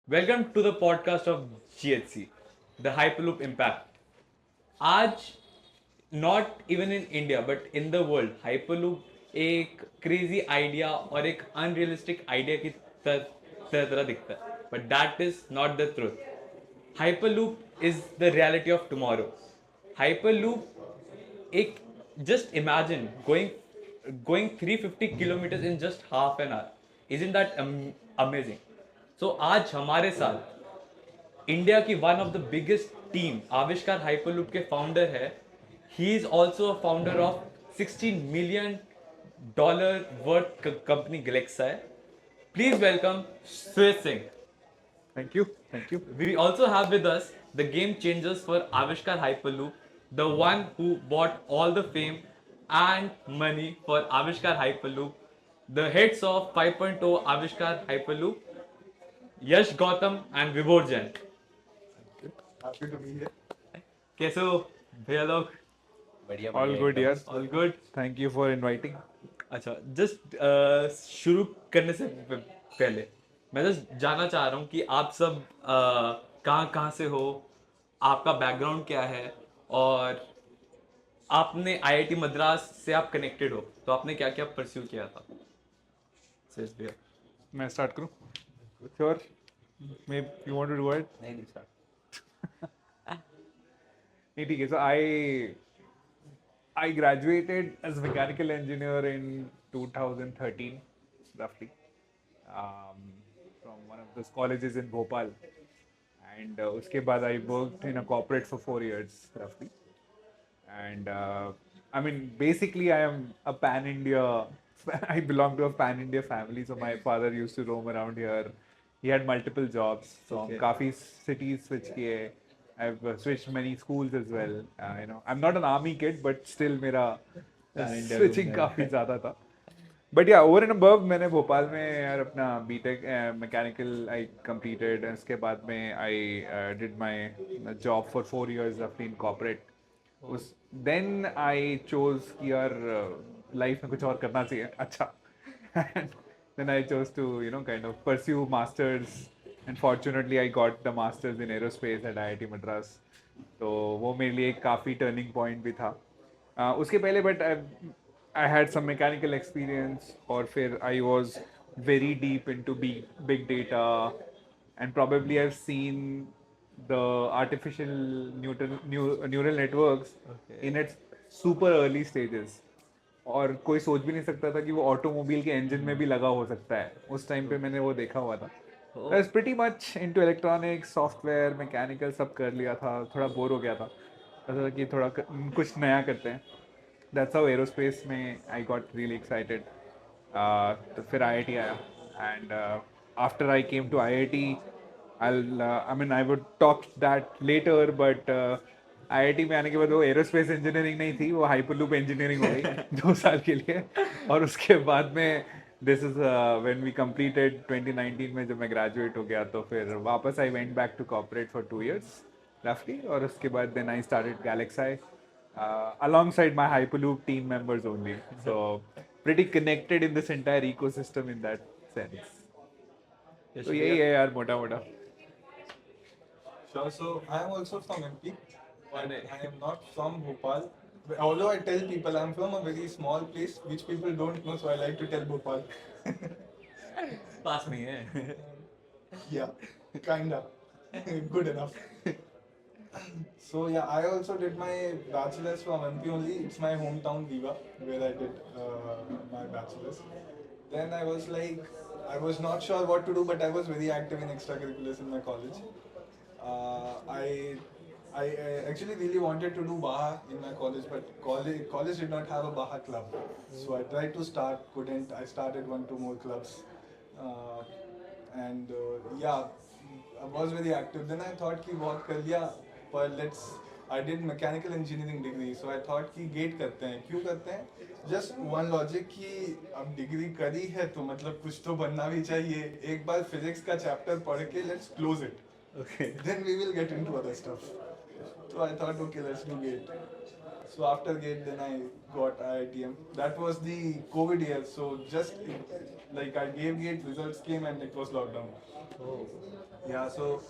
Welcome to the podcast of GHC, the Hyperloop Impact. आज not even in India but in the world hyperloop एक crazy idea और एक unrealistic idea की तरह दिखता है but that is not the truth. Hyperloop is the reality of tomorrow. Hyperloop एक just imagine going 350 kilometers in just half an hour. Isn't that amazing? So आज हमारे साथ इंडिया की one of the biggest team आविष्कार Hyperloop के founder है. He is also a founder of $16 million worth company GalaxEye है. Please welcome Suresh Singh. Thank you. Thank you. We also have with us the game changers for Avishkar Hyperloop, the one who bought all the fame and money for Avishkar Hyperloop, the heads of 5.0 Avishkar Hyperloop, Yash Gautam and Vibhor Jain. Happy to be here. कैसे हो भैया लोग? All good, yes. All good? Thank you for inviting. अच्छा, just शुरू करने से पहले मैं जस्ट जानना चाह रहा हूँ कि आप सब कहाँ कहाँ से हो, आपका बैकग्राउंड क्या है, और आपने आईआईटी मद्रास से आप कनेक्टेड हो तो आपने क्या क्या परस्यू किया था. सच भैया. मैं start करूँ? Sure. Maybe you want to do it? नहीं नहीं सर. नहीं ठीक है. So I graduated as mechanical engineer in 2013, roughly, from one of those colleges in Bhopal, and उसके बाद I worked in a corporate for 4 years, roughly. And I mean, basically, I am a pan India. I belong to a pan India family. So my father used to roam around here. He had multiple jobs. So Okay. काफी cities switch किए. I've switched many schools as well. I'm not an army kid, but still मेरा Pan-India switching घूमना है. काफी ज़्यादा था. But yeah, over and above, मैंने भोपाल में यार अपना बीटेक मैकेनिकल I completed. उसके बाद में I did my job for 4 years roughly in corporate. उस then I chose कि यार लाइफ में कुछ और करना चाहिए अच्छा. And then I chose to kind of pursue masters, and fortunately I got the masters in aerospace at IIT Madras. तो वो मेरे लिए एक काफ़ी टर्निंग पॉइंट भी था. उसके पहले but I had some mechanical experience, और फिर I was very deep into big data, and probably I've seen the artificial neural networks in its super early stages. और कोई सोच भी नहीं सकता था कि वो ऑटोमोबाइल के इंजन में भी लगा हो सकता है. उस टाइम पे मैंने वो देखा हुआ था. I was pretty much into electronics, software, mechanical सब कर लिया था. थोड़ा बोर हो गया था. ऐसा था कि थोड़ा कुछ नया करते हैं. That's how aerospace में I got really excited. तो फिर IIT आया, and after I came to IIT, I would talk that later, but IIT में आने के बाद वो एरोस्पेस इंजीनियरिंग नहीं थी, वो हाइपरलूप इंजीनियरिंग हो गई 2 साल के लिए. और उसके बाद में this is when we completed 2019 में जब मैं ग्रेजुएट हो गया, तो फिर वापस I went back to corporate for 2 years roughly, और उसके बाद then I started GalaxEye alongside my Hyperloop team members only. So pretty connected in this entire ecosystem in that sense. तो यही है यार मोटा मोटा. Sure. So I am also from MP, but I am not from Bhopal. Although I tell people I'm from a very small place, which people don't know, so I like to tell Bhopal. पास नहीं है. Yeah, kinda. Good enough. So yeah, I also did my bachelor's from MP only. It's my hometown Viva, where I did my bachelor's. Then I was like, I was not sure what to do, but I was very active in extracurriculars in my college. I actually really wanted to do Baha in my college, but college did not have a Baha club. So I tried to start, couldn't. I started 1-2 more clubs, and yeah, I was very active. Then I thought कि बहुत कर लिया, पर let's. I did mechanical engineering degree, so I thought कि gate करते हैं. क्यों करते हैं? Just one logic कि अब डिग्री करी है तो मतलब कुछ तो बनना भी चाहिए. एक बार फिजिक्स का चैप्टर पढ़ के let's close it. Okay. Then we will get into other stuff. So I thought, okay, let's do gate. So after GATE, then I got IITM. That was the COVID year. So just like I gave GATE, results came and it was lockdown. Oh. Yeah, so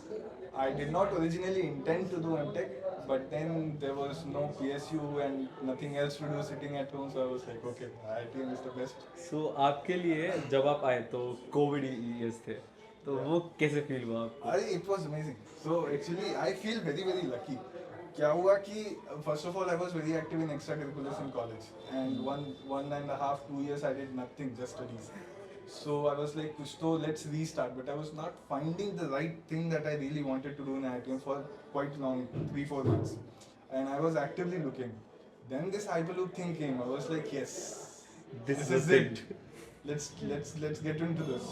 I did not originally intend to do MTech, but then there was no PSU and nothing else to do sitting at home. So I was like, okay, IITM is the best. So आपके लिए जब आप आए तो Covid years थे तो वो कैसे फील हुआ आपको? It was amazing. So actually, I feel very very lucky. क्या हुआ कि first of all I was very active in extracurriculars in college, and one and a half 2 years I did nothing, just studies. So I was like, कुछ तो let's restart. But I was not finding the right thing that I really wanted to do in IITM for quite long, 3-4 months, and I was actively looking. Then this Hyperloop thing came. I was like, yes, this is it. Let's get into this.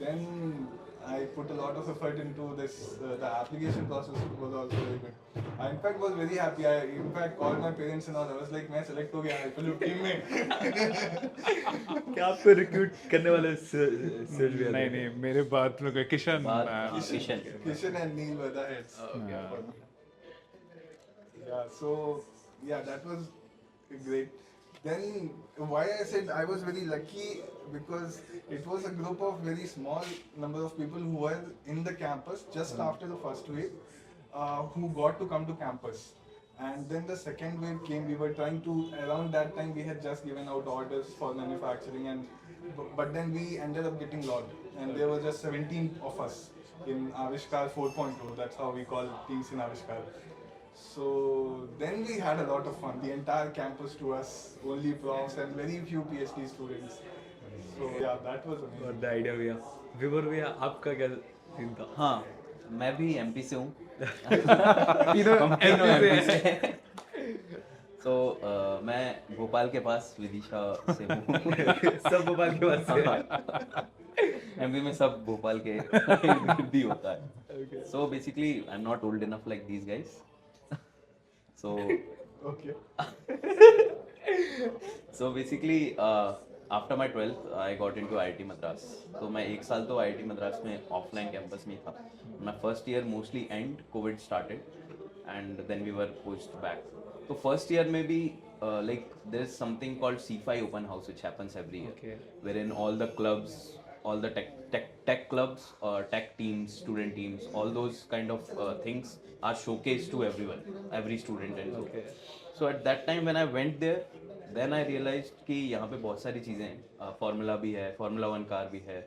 Then I put a lot of effort into this. The application process was also very good. I in fact was very happy. I in fact called my parents and all. I was like, मैं select हो गया Hyperloop team में. क्या आपको recruit करने वाले sir भी नहीं नहीं मेरे बात लोग Kishan Kishan Kishan and Neil were the heads. Yeah, so yeah, that was great. Then why I said I was very lucky because it was a group of very small number of people who were in the campus just after the first wave, who got to come to campus. And then the second wave came. We were trying to, around that time we had just given out orders for manufacturing, and but then we ended up getting logged, and there were just 17 of us in Avishkar 4.0. That's how we call teams in Avishkar. So then we had a lot of fun. The entire campus to us, only profs and very few PhD students. So yeah, that was amazing. और the idea भैया विवर भैया आपका क्या scene था? हाँ मैं भी एमपी से हूँ तीनों एमपी से तो मैं भोपाल के पास विदिशा से हूँ सब भोपाल के पास से एमपी में सब भोपाल के इर्द ही होता है so basically I am not old enough like these guys so Okay. So basically after my 12th I got into IIT Madras तो मैं एक साल तो आईआईटी मद्रास में ऑफलाइन कैंपस में ही था my first year mostly and covid started and then we were pushed back तो फर्स्ट ईयर में भी like there is something called C5 open house which happens every year Okay. wherein all the clubs all the tech clubs tech teams student teams all those kind of things are showcased to everyone every student and Okay. so at that time when I went there then I realized कि यहाँ पे बहुत सारी चीज़ें हैं formula भी है formula 1 car भी है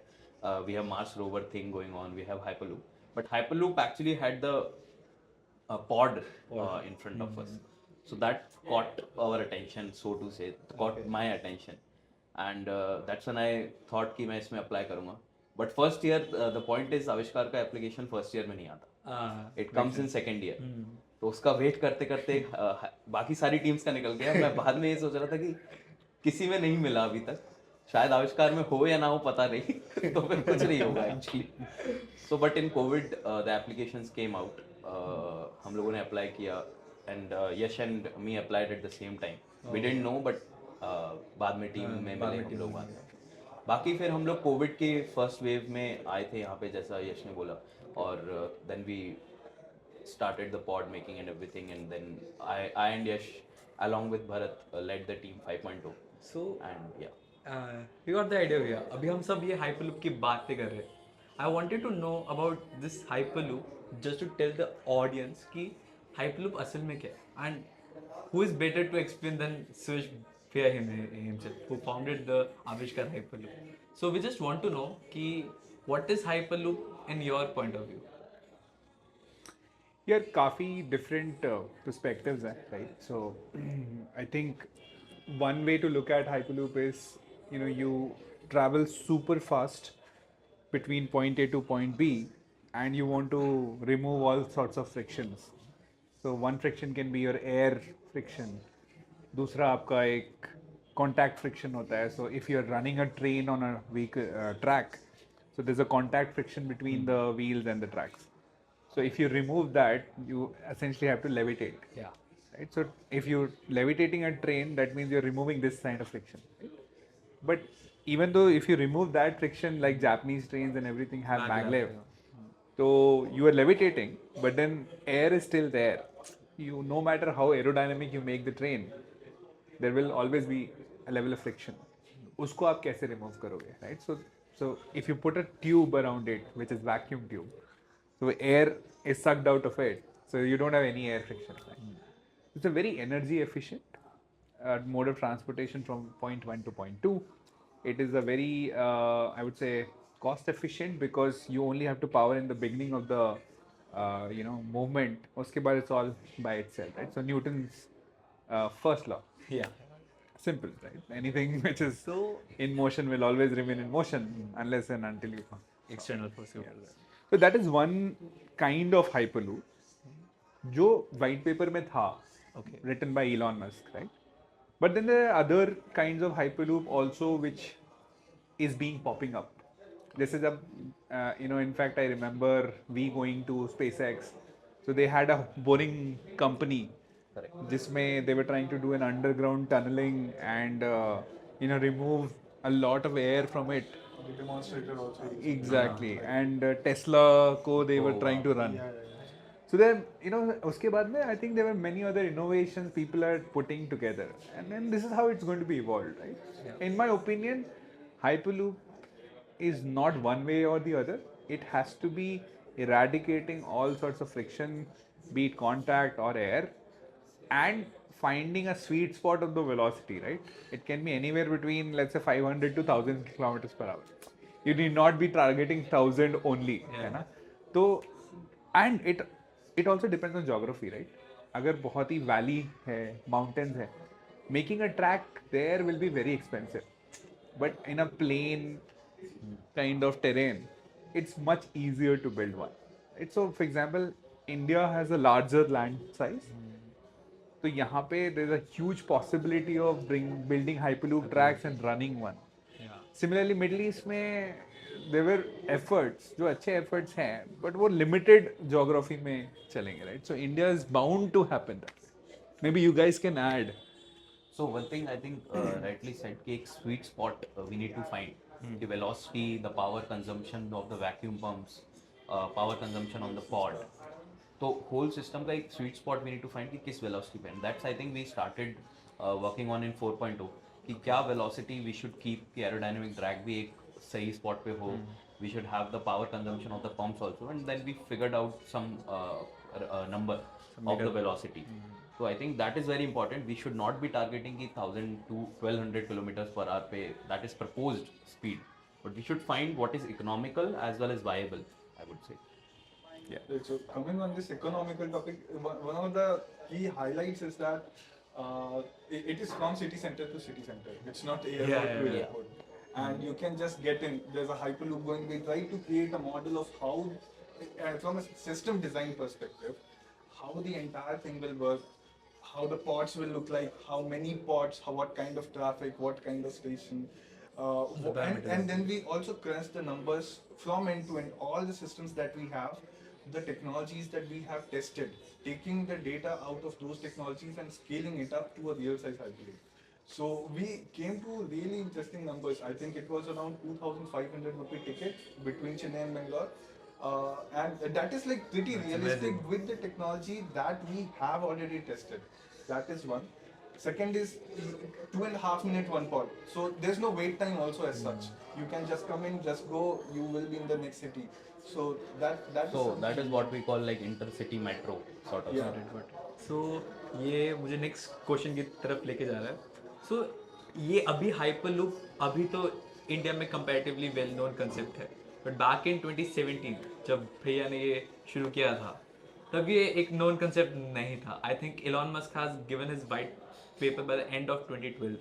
we have Mars rover thing going on we have Hyperloop but Hyperloop actually had the pod in front of us so that caught our attention so to say caught my attention and that's when I thought कि मैं इसमें apply करूँगा but first year the point is आविष्कार का application first year में नहीं आता it comes in second year तो उसका वेट करते करते बाकी सारी टीम्स का निकल गया मैं बाद में ये सोच रहा था कि किसी में नहीं मिला अभी तक शायद आविष्कार में हो या ना हो पता नहीं तो फिर कुछ नहीं होगा actually so but in covid the applications came out हम लोगों ने अप्लाई किया and Yash and me applied at the same time we didn't know but बाद में टीम में मिले हम लोग बाद में बाकी फिर हम लोग कोविड के फर्स्ट वेव में आए थे यहाँ पे जैसा यश ने बोला और then we started the pod making and everything and then I and Yash along with Bharat led the team 5.0 So and yeah we got the idea भैया अभी हम सब ये hyperloop की बातें कर रहे हैं I wanted to know about this hyperloop just to tell the audience कि hyperloop असल में क्या है and who is better to explain than Suresh भैया himself who founded the Avishkar Hyperloop so we just want to know कि what is hyperloop in your point of view यार काफ़ी different perspectives हैं right so I think one way to look at Hyperloop is you travel super fast between point A to point B and you want to remove all sorts of frictions so one friction can be your air friction दूसरा आपका एक contact friction होता है so if you're running a train on a track so there's a contact friction between the wheels and the tracks so if you remove that you essentially have to levitate yeah right so if you're levitating a train that means you're removing this kind of friction right? But even though if you remove that friction like Japanese trains and everything have maglev so you are levitating but then air is still there you, no matter how aerodynamic you make the train, there will always be a level of friction. उसको आप कैसे remove करोगे, right? So if you put a tube around it, which is vacuum tube, so air is sucked out of it, so you don't have any air friction. Right? It's a very energy efficient mode of transportation from point 1 to point 2. It is a very, I would say, cost efficient because you only have to power in the beginning of the, movement. Uske baad it's all by itself, right? So Newton's first law. Yeah. Simple, right? Anything which is So in motion will always remain in motion unless and until you. external force. So that is one kind of hyperloop जो white paper में था, Okay. written by Elon Musk, right? But then there are other kinds of hyperloop also which is being popping up. This is a, in fact, I remember we going to SpaceX. So they had a boring company, जिसमें they were trying to do an underground tunneling and remove a lot of air from it. The demonstrator also. Exactly. And Tesla को they were trying to run. So then, उसके बाद में I think there were many other innovations people are putting together, and then this is how it's going to be evolved, right? In my opinion, Hyperloop is not one way or the other. It has to be eradicating all sorts of friction, be it contact or air, and finding a sweet spot of the velocity, right? It can be anywhere between, let's say, 500 to 1000 kilometers per hour. You need not be targeting 1000 only, है ना? तो and it also depends on geography, right? अगर बहुत ही valley है, mountains है, making a track there will be very expensive. But in a plain kind of terrain, it's much easier to build one. Right? So, for example, India has a larger land size. तो यहाँ पे there is a huge possibility of building hyperloop tracks and running one. Similarly, Middle East में there were efforts, जो अच्छे efforts हैं, but वो limited geography में चलेंगे, right? So India is bound to happen. Maybe you guys can add. So one thing I think rightly said कि एक sweet spot we need to find. The velocity, the power consumption of the vacuum pumps, power consumption on the pod. तो whole system का एक sweet spot we need to find कि किस velocity पे. And that's I think we started working on in 4.0 कि क्या velocity we should keep कि aerodynamic drag भी एक सही spot पे हो. We should have the power consumption of the pumps also, and then we figured out some number of the velocity. So I think that is very important. We should not be targeting the 1000 to 1200 kilometers per hour पे. That is proposed speed, but we should find what is economical as well as viable, I would say. Right, so coming on this economical topic, one of the key highlights is that it is from city center to city center. It's not airport to airport. And you can just get in. There's a hyperloop going. We try to create a model of how, from a system design perspective, how the entire thing will work, how the pods will look like, how many pods, what kind of traffic, what kind of station. And then we also crunch the numbers from end to end, all the systems that we have, the technologies that we have tested, taking the data out of those technologies and scaling it up to a real size hyperloop. So we came to really interesting numbers. I think it was around 2,500 rupee ticket between Chennai and Bangalore. And that is like pretty realistic with the technology that we have already tested. That is one. Second is 2.5 minute one pod. So there's no wait time also as such. You can just come in, just go, you will be in the next city. So that is what we call like intercity metro sort of. So ये मुझे next question की तरफ लेके जा रहा है. So ये अभी हाइपरलूप अभी तो इंडिया में कंपैरेटिवली वेल नोन कंसेप्ट है, बट बैक इन 2017 जब भैया ने ये शुरू किया था तब ये एक नोन कंसेप्ट नहीं था. I think Elon Musk has given his white paper by the end of 2012.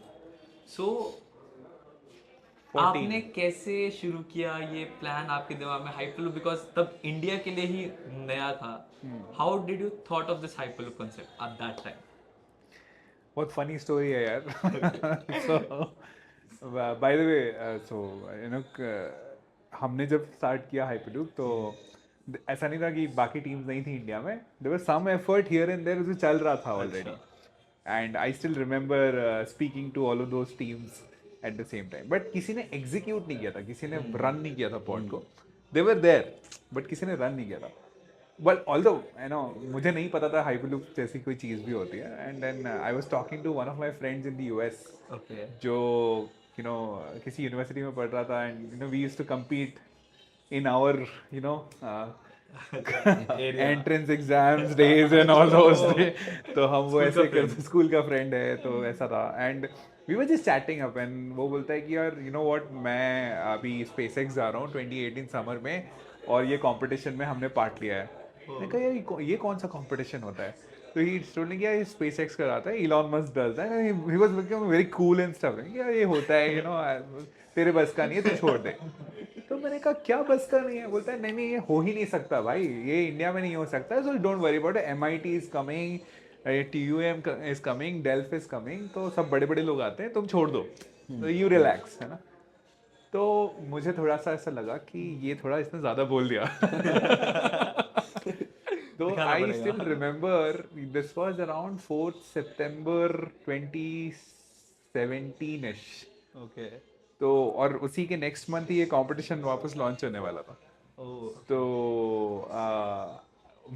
सो आपने कैसे शुरू किया ये प्लान आपके दिमाग में हाइपरलूप, बिकॉज तब इंडिया के लिए ही नया था. How did you thought of this hyperloop concept at that time? बहुत फनी स्टोरी है यार. So by the way, हमने जब स्टार्ट किया हाइपरलूप तो ऐसा नहीं था कि बाकी टीम्स नहीं थी इंडिया में. There was some effort here and there जो चल रहा था already, and I still remember speaking to all of those teams at the same time. But किसी ने एग्जीक्यूट नहीं किया था, किसी ने रन नहीं किया था पॉड को. दे वर देयर बट किसी ने रन नहीं किया था. Well, although you know मुझे नहीं पता था हाइपरलूप जैसी कोई चीज़ भी होती है, and then I was talking to one of my friends in the US Okay. जो you know किसी यूनिवर्सिटी में पढ़ रहा था, and you know we used to compete in our you know entrance exams days and all those day, तो हम वो ऐसे करते, स्कूल का फ्रेंड है तो ऐसा था, and we were just chatting up, and वो बोलता है कि यार यू नो व्हाट, मैं अभी स्पेसएक्स जा रहा हूँ 2018 समर में, और ये कंपटीशन में हमने पार्ट लिया है। मैंने कहा यार ये कौन सा कंपटीशन होता है? तो ही टोल्ड मी कि यार स्पेसएक्स कराता है, Elon Musk does that, he was looking very cool and stuff, यार ये होता है यू नो, तेरे बस का नहीं है, तू छोड़ दे। तो मैंने कहा क्या बस का नहीं है? बोलता है नहीं नहीं, ये हो ही नहीं सकता भाई, ये इंडिया में नहीं हो सकता, so don't worry about it, MIT is coming, TUM is coming, delve is coming, तो सब बड़े बड़े लोग आते हैं, तुम छोड़ दो, तो यू रिलैक्स, है ना। तो मुझे थोड़ा सा ऐसा लगा कि ये थोड़ा इसने ज़्यादा बोल दिया। तो आई still remember this was around 4th September 2017ish। Okay. तो और उसी के नेक्स्ट मंथ ही ये कंपटीशन वापस लॉन्च होने वाला था। Oh. तो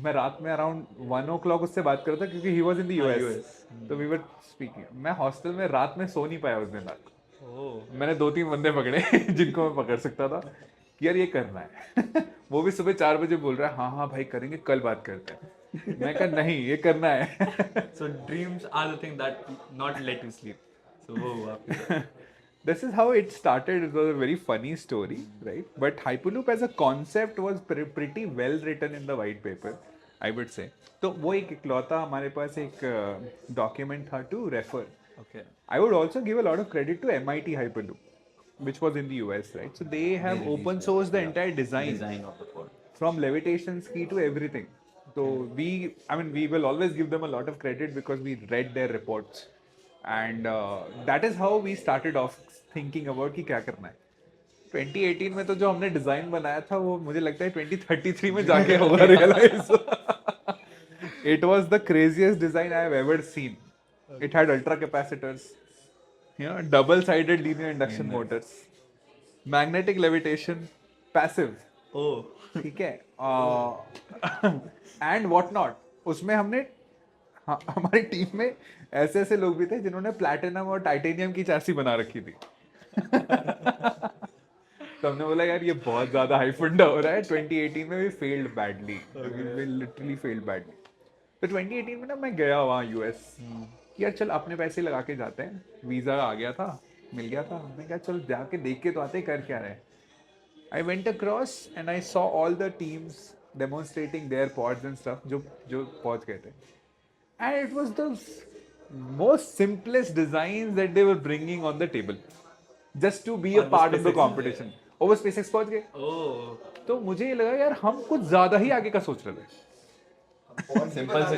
मैं रात में अराउंड 1 o'clock उससे बात कर रहा था, क्योंकि he was in the US। तो वी वर स्पीकिंग, मैं हॉस्टल में रात में सो नहीं पाया उस दिन रात। Oh. मैंने 2-3 बंदे पकड़े जिनको मैं पकड़ सकता था कि यार ये करना है। वो भी सुबह 4 बजे बोल रहा है हाँ हाँ भाई करेंगे, कल बात करते हैं। मैं कहा नहीं, ये करना है। So dreams are the thing that not let you sleep. So वो हुआ आपके। This is how it started. It was a very funny story, right? But Hyperloop as a concept was pretty well written in the white paper, I would say. तो वो एक इकलौता हमारे पास एक document था to refer. Okay. I would also give a lot of credit to MIT Hyperloop, which was in the US, right? So they have open sourced the entire design of the pod. from levitation ski to everything. So we will always give them a lot of credit because we read their reports, and that is how we started off thinking about कि क्या करना है। 2018 में तो जो हमने design बनाया था वो मुझे लगता है 2033 में जाके होगा realise. It was the craziest design I have ever seen. It had ultra capacitors, you know, double-sided linear induction motors, magnetic levitation, passive, Oh. ठीक है, एंड व्हाट नॉट। उसमें हमने हमारी टीम में ऐसे ऐसे लोग भी थे जिन्होंने प्लैटिनम और टाइटेनियम की चैसी बना रखी थी। तो हमने बोला यार ये बहुत ज्यादा हाई फंडा हो रहा है। 2018 में भी failed badly, literally failed badly. तो 2018 में ना मैं गया वहाँ US, यार चल अपने पैसे लगा के जाते हैं, वीजा आ गया था, मिल गया था, हमने कहा चल जाके देख के तो आते कर क्या रहे। I went across and I saw all the teams demonstrating their pods and stuff जो पहुंच गए थे, and it was the most simplest designs that they were bringing on the table just to be a On the part of the SpaceX competition. वो SpaceX पहुंच गए। Oh. तो मुझे ये लगा यार हम कुछ ज्यादा ही आगे का सोच रहे थे। Simple से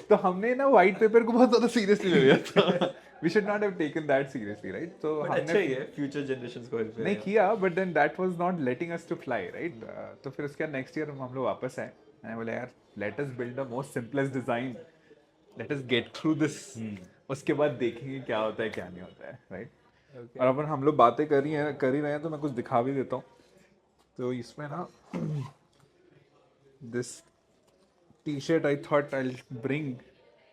तो हमने ना व्हाइट पेपर को बहुत ज्यादा सीरियसली ले लिया था। We should not have taken that seriously, right? So But हमने अच्छा ही है, future generations को help नहीं किया, but then that was not letting us to fly, right? तो फिर उसके बाद नेक्स्ट ईयर हम लोग वापस आए, मैंने बोला यार let us build the most simplest design, let us get through this, उसके बाद देखेंगे क्या होता है क्या नहीं होता है, right? और अपन हम लोग बातें कर ही रहे हैं तो मैं कुछ दिखा भी देता हूँ। तो इसमें ना this t-shirt I thought I'll bring.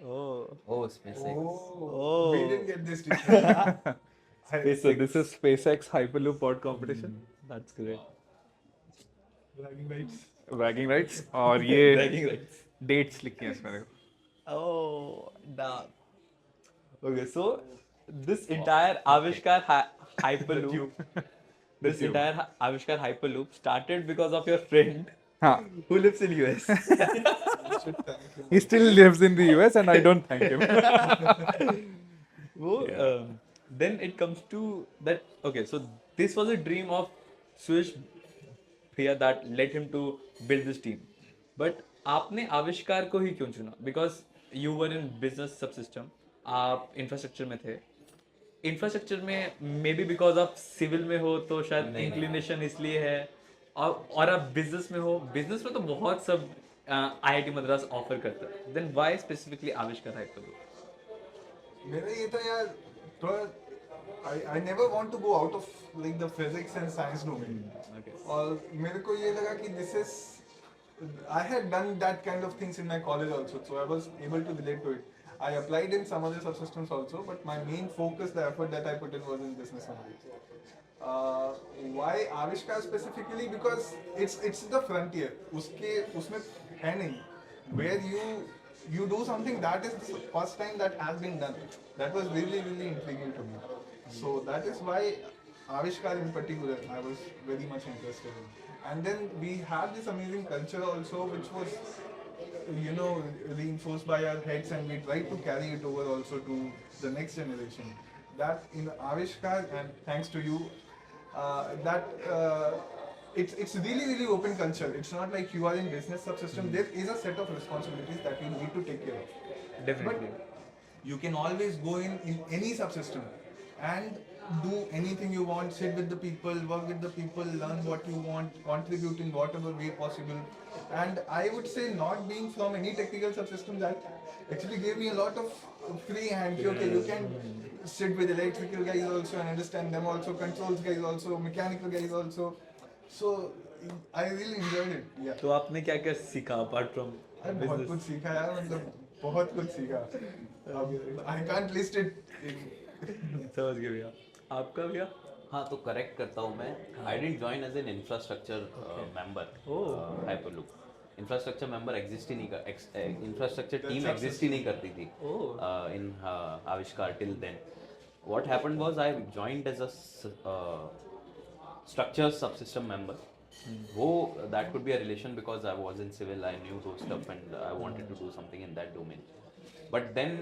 Oh, SpaceX. We didn't get this t-shirt. So this is SpaceX Hyperloop pod competition. That's great. Bragging rights. Bragging rights, और ये Bragging rights. dates लिखी हैं इसमें देखो। Oh, damn. Okay, so this entire Avishkar Hyperloop, this entire Avishkar Hyperloop started because of your friend हाँ, who lives in US. he still lives in the US and I don't thank him. Wo, then it comes to that. Okay, so this was a dream of Suresh Bhaiya that led him to build this team. But आपने आविष्कार को ही क्यों चुना? Because you were in business subsystem, आप infrastructure में थे. Infrastructure में maybe because of civil में हो तो शायद inclination इसलिए है, और आप business में हो. Business में तो बहुत सब IIT मद्रास ऑफर करता है. Then why specifically आविष्कार Hyperloop? मेरा ये था यार थोड़ा I never want to go out of like the physics and science domain. Okay. और मेरे को ये लगा कि this is I had done that kind of things in my college also, so I was able to relate to it. I applied in some other subsystems also, but my main focus, the effort that I put in was in business only. Why Avishkar specifically? Because it's the frontier. उसमें है नहीं. Where you do something that is the first time that has been done. That was really intriguing to me. So that is why Avishkar in particular I was very much interested in. And then we had this amazing culture also, which was reinforced by our heads, and we tried to carry it over also to the next generation. That in Avishkar, and thanks to you, it's really open culture. It's not like you are in business subsystem. There is a set of responsibilities that you need to take care of. Definitely. But you can always go in any subsystem and do anything you want, sit with the people, work with the people, learn what you want, contribute in whatever way possible. And I would say not being from any technical subsystem, that actually gave me a lot of free hand. Okay, you can sit with electrical guys also and understand them also, controls guys also, mechanical guys also. So I really enjoyed it. Yeah. तो आपने क्या क्या सीखा apart from बहुत business? कुछ सीखा यार, मतलब बहुत कुछ सीखा. I can't list it. समझ गए भैया. आपका भैया? हाँ तो करेक्ट करता हूँ मैं. I didn't join as an infrastructure member Hyperloop. Infrastructure member exist ही नहीं कर इंफ्रास्ट्रक्चर टीम एग्जिस्ट ही नहीं करती थी in Avishkar till then. What happened was I joined as a structure subsystem member. वो that could be a relation because I was in civil, I knew those stuff and I wanted to do something in that domain. But then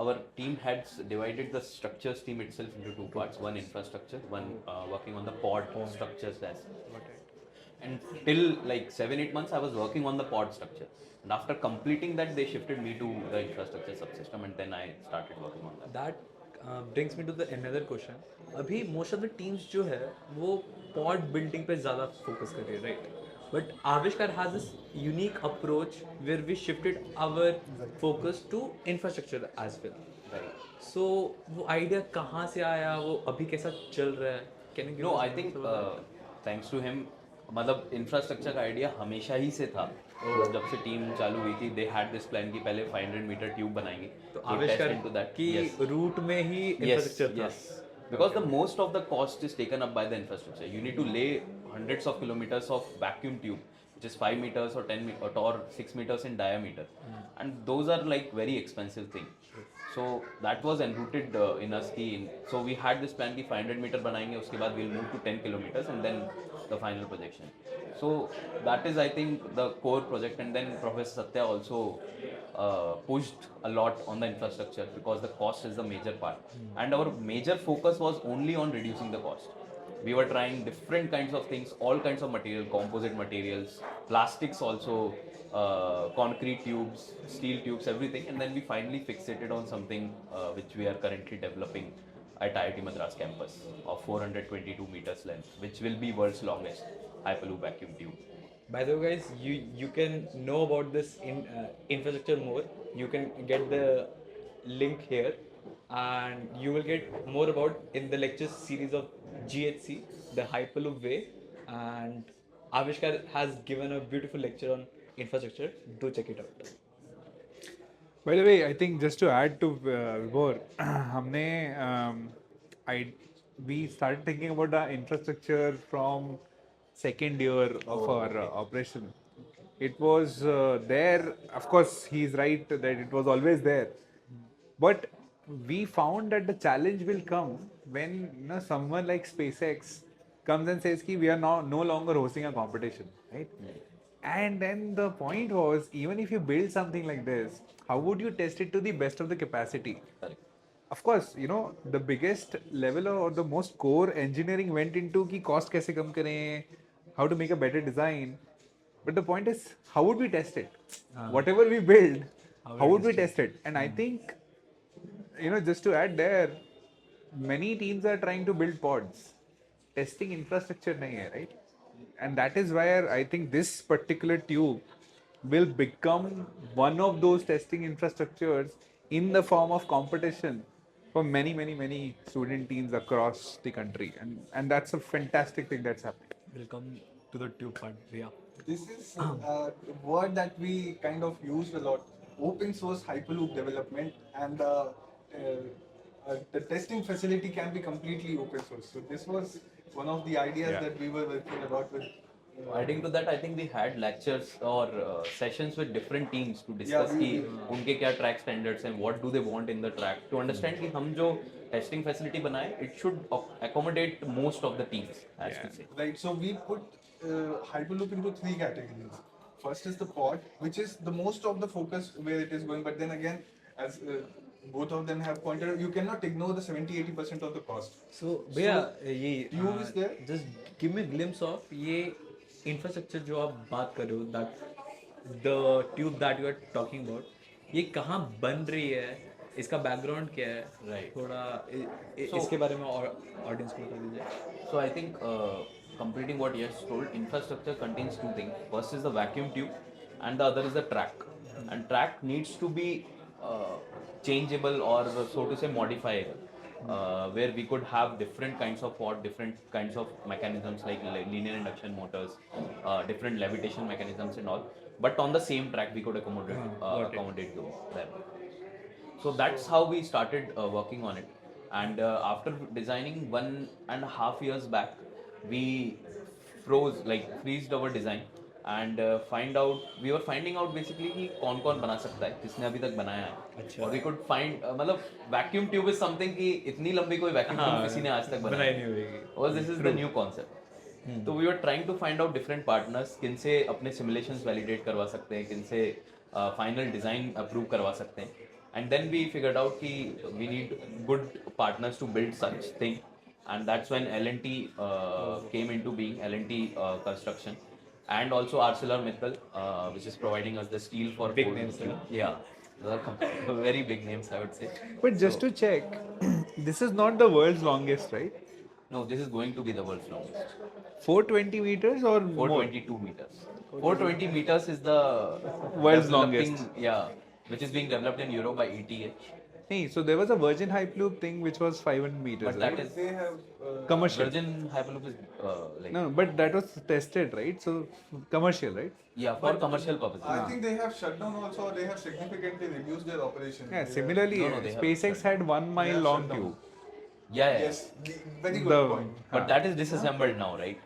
our team had divided the structures team itself into two parts, one infrastructure, one working on the pod structures as. And till like 7-8 months I was working on the pod structure, and after completing that they shifted me to the infrastructure subsystem, and then I started working on that. That brings me to the another question. अभी most of the teams जो है वो pod building पे ज़्यादा focus कर रही है, right? But Avishkar has this unique approach where we shifted our focus to infrastructure as well. Right. So वो idea कहाँ से आया, वो अभी कैसा चल रहा है? Can you give No, us I think thanks to him, मतलब इंफ्रास्ट्रक्चर का आइडिया हमेशा ही से था. मतलब जब से टीम चालू हुई थी, दे हैड दिस प्लान कि पहले 500 मीटर ट्यूब बनाएंगे. तो आविष्कार into that. की Yes. रूट में ही Yes, infrastructure था. yes. Because the most of the cost is taken up by the infrastructure. You need to lay hundreds of kilometers of vacuum tube, which is 5 meters or 10 or 6 meters in diameter, and those are like very expensive thing. So that was enrooted in us ki. So we had this plan कि 500 meter बनाएंगे, उसके बाद we'll move to 10 kilometers and then the final projection. So that is I think the core project, and then Professor Satya also pushed a lot on the infrastructure because the cost is the major part, and our major focus was only on reducing the cost. We were trying different kinds of things, all kinds of material, composite materials, plastics also, concrete tubes, steel tubes, everything, and then we finally fixated on something which we are currently developing at IIT Madras campus of 422 meters length, which will be world's longest Hyperloop vacuum tube. By the way, guys, you can know about this infrastructure more. You can get the link here, and you will get more about in the lecture series of GHC, the Hyperloop way. And Avishkar has given a beautiful lecture on infrastructure. Do check it out. By the way, I think just to add to Vibhor, हमने we started thinking about the infrastructure from second year of our operation. It was there. Of course, he's right that it was always there, but we found that the challenge will come when someone like SpaceX comes and says कि we are no longer hosting a competition, right? And then the point was, even if you build something like this, how would you test it to the best of the capacity? Correct. Of course, the biggest level or the most core engineering went into कि cost कैसे कम करें, how to make a better design. But the point is, how would we test it? Whatever we build, how would we test it? And I think, just to add there, many teams are trying to build pods. Testing infrastructure nahi hai, right? And that is where I think this particular tube will become one of those testing infrastructures in the form of competition for many student teams across the country, and that's a fantastic thing that's happening. Welcome to the tube part, Riya. This is a word that we kind of used a lot. Open source Hyperloop development, and the testing facility can be completely open source. So this was one of the ideas Yeah. that we were working about with. Adding to that, I think we had lectures or sessions with different teams to discuss we- कि उनके क्या track standards हैं, what do they want in the track, to understand कि हम जो testing facility बनाए, it should accommodate most of the teams, as to say. Right, so we put Hyperloop into three categories. First is the pod, which is the most of the focus where it is going, but then again, as both of them have pointed out, you cannot ignore the 70-80% of the cost. So भैया ये tube is there? just give me a glimpse of ये infrastructure जो आप बात कर रहे हो, that the tube that you are talking about, ये कहाँ बन रही है, इसका बैकग्राउंड क्या है, Right. थोड़ा So- इसके बारे में ऑडियंस को बता दीजिए. So I think completing what Yash told, infrastructure contains two things. First is the vacuum tube, and the other is the track. And track needs to be changeable or so to say modifiable. Where we could have different kinds of pod, different kinds of mechanisms like linear induction motors, different levitation mechanisms and all. But on the same track, we could accommodate them. So that's how we started working on it. And after designing 1.5 years back, we freezed our design and we were finding out basically कि कौन कौन बना सकता है, किसने अभी तक बनाया है. अच्छा. और we could find मतलब vacuum tube is something कि इतनी लंबी कोई vacuum tube किसी ने आज तक बनाई नहीं होगी. Because this is the new concept. तो we were trying to find out different partners किन से अपने simulations validate करवा सकते हैं, किन से final design approve करवा सकते हैं. And then we figured out कि we need good partners to build such thing. And that's when L&T came into being, L&T Construction. And also ArcelorMittal, which is providing us the steel for Big four- names, huh? Yeah, those are very big names, I would say. But just to check, this is not the world's longest, right? No, this is going to be the world's longest. 420 meters or more? 422 meters. 420 meters is the World's developing- longest. Yeah, which is being developed in Europe by ETA. Hey, so there was a Virgin Hyperloop thing which was 500 meters. But right? that is They have commercial. Virgin Hyperloop is like No, but that was tested, right? So commercial, right? yeah for commercial purposes. I think they have shut down also, or they have significantly reduced their operation. Yeah. They Similarly, No, they have SpaceX had 1 mile have long shut down. tube. Yeah, have- yeah. Yes, very good The- point. But that is disassembled now, right?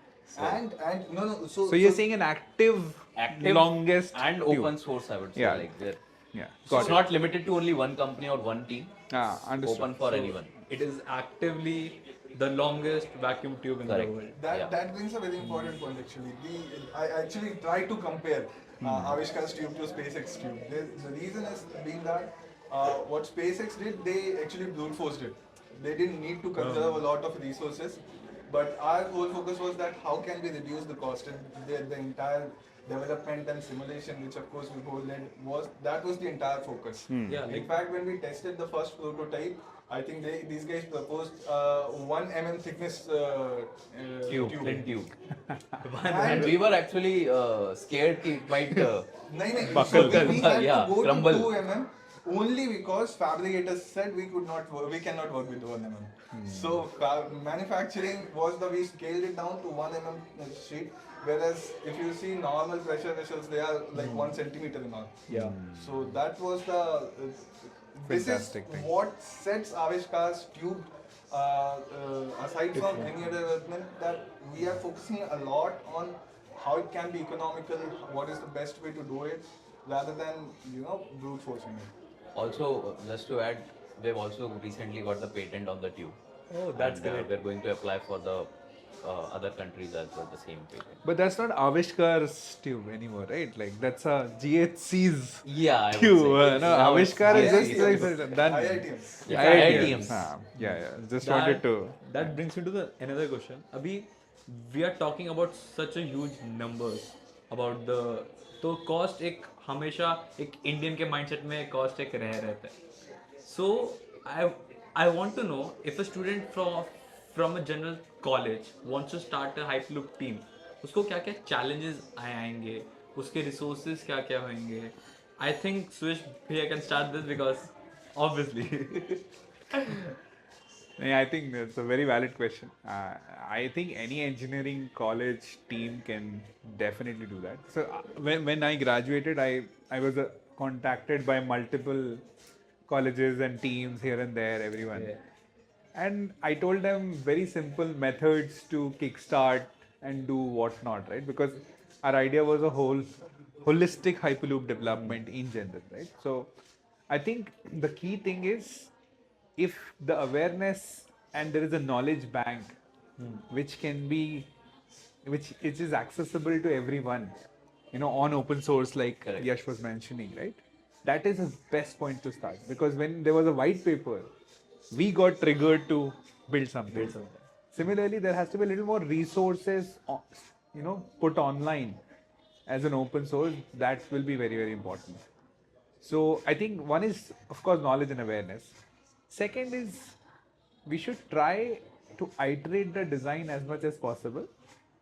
And no, so So you're saying an active, Active longest and tube. open source, I would say. Yeah. Like they're Yeah. so it's not limited to only one company or one team. Ah, understood. Open for anyone. It is actively the longest vacuum tube in Correct. the world. That Yeah. that brings a very important point actually. I actually tried to compare Avishkar's tube to SpaceX tube. The reason is being that what SpaceX did, they actually brute forced it. They didn't need to conserve a lot of resources, but our whole focus was that how can we reduce the cost, and the entire development and simulation, which of course we whole led was the entire focus. Yeah, In like fact, when we tested the first prototype, I think these guys proposed 1 mm thickness tube. Thin tube. And And we were actually scared कि it might नहीं, Buckle. so we had Yeah, to go crumble. to 2 mm only because fabricators said we cannot work with 1 mm. So manufacturing was we scaled it down to 1 mm sheet, whereas if you see normal pressure vessels, they are like 1 centimeter and all. yeah. So that was the this Fantastic is thing. what sets Avishkar's tube aside from any other development, that we are focusing a lot on how it can be economical, what is the best way to do it, rather than brute forcing it. also just to add, we've also recently got the patent on the tube. Oh, that's And, great. we're going to apply for the other countries as well the same patent. But that's not Avishkar's tube anymore, right? Like that's a GHC's Yeah, I would tube. say. No, Now it's Avishkar is just IITMs. like done. IITMs. Yeah, IITMs. Ah, yeah. Just wanted to. That brings me to the another question. Abhi, we are talking about such a huge numbers about the तो cost एक हमेशा एक Indian के mindset में cost एक रह रहता है. So I want to know if a student from a general college wants to start a Hyperloop team, उसको क्या क्या challenges आएंगे, उसके resources क्या क्या होंगे. I think Swish भैया can start this because obviously. Yeah, I think that's a very valid question. I think any engineering college team can definitely do that. So when I graduated, I was contacted by multiple colleges and teams here and there, everyone. Yeah. And I told them very simple methods to kickstart and do whatnot, right? Because our idea was a whole holistic Hyperloop development in general, right? So I think the key thing is if the awareness and there is a knowledge bank which can be which it is accessible to everyone, on open source like Correct. Yash was mentioning, right? That is the best point to start because when there was a white paper, we got triggered to build something. Similarly, there has to be a little more resources, put online as an open source. That will be very, very important. So I think one is, of course, knowledge and awareness. Second is we should try to iterate the design as much as possible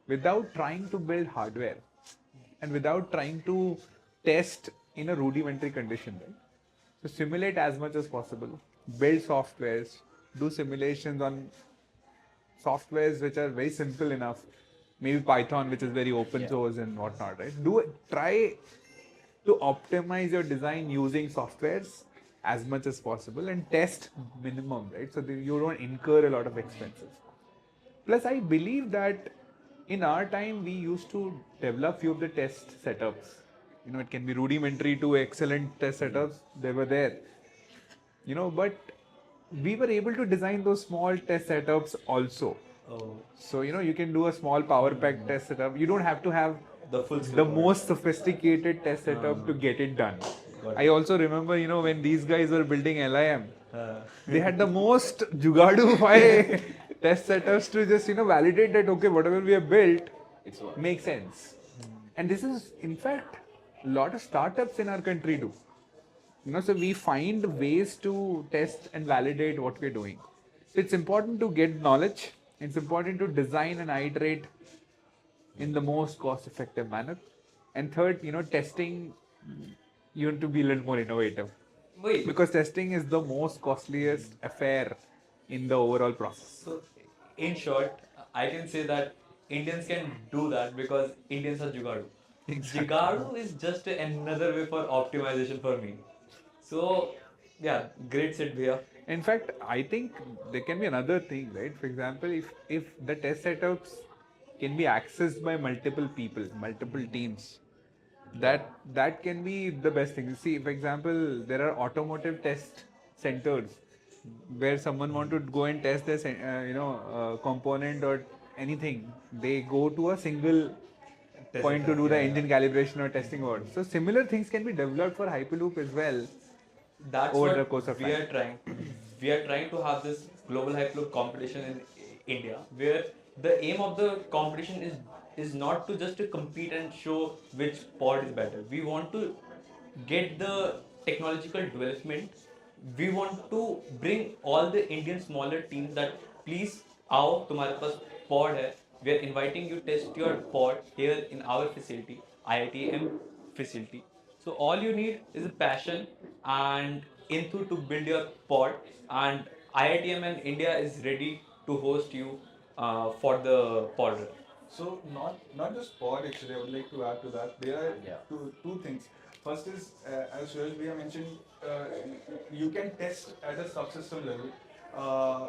without trying to build hardware and without trying to test in a rudimentary condition, right? So simulate as much as possible, build softwares, do simulations on softwares which are very simple enough, maybe Python, which is very open source and whatnot, right? Try to optimize your design using softwares as much as possible and test minimum, right? So that you don't incur a lot of expenses. Plus, I believe that in our time we used to develop few of the test setups. It can be rudimentary to excellent test setups. They were there. But we were able to design those small test setups also. Oh, So you can do a small power pack test setup. You don't have to have the full the most sophisticated test setup to get it done. Got I also remember, when these guys were building LIM, Uh, they had the most jugadu by test setups to just validate that okay, whatever we have built It's what. makes sense. And this is in fact a lot of startups in our country do. So we find ways to test and validate what we're doing. So it's important to get knowledge. It's important to design and iterate in the most cost-effective manner. And third, testing, you have to be a little more innovative wait, because testing is the most costliest affair in the overall process. so in short, I can say that Indians can do that because Indians are Jugadu. Exactly. Jigadu is just another way for optimization for me. So, yeah, great set, Bhaiya. In fact, I think there can be another thing, right? For example, if the test setups can be accessed by multiple people, multiple teams, that can be the best thing. You see, for example, there are automotive test centers where someone want to go and test this, component or anything. They go to a single point to do the engine calibration or testing work. So similar things can be developed for Hyperloop as well. That's Over what the course of we time. are trying. We are trying to have this global Hyperloop competition in India, where the aim of the competition is not to just to compete and show which pod is better. We want to get the technological development. We want to bring all the Indian smaller teams that please आओ तुम्हारे पास pod है. We are inviting you test your pod here in our facility, IITM facility. So all you need is a passion and into to build your pod, and IITM and India is ready to host you for the pod run. So not just pod actually. I would like to add to that. There are Yeah. two things. First is as Suraj Bhaiya mentioned, you can test at a subsystem level. Uh,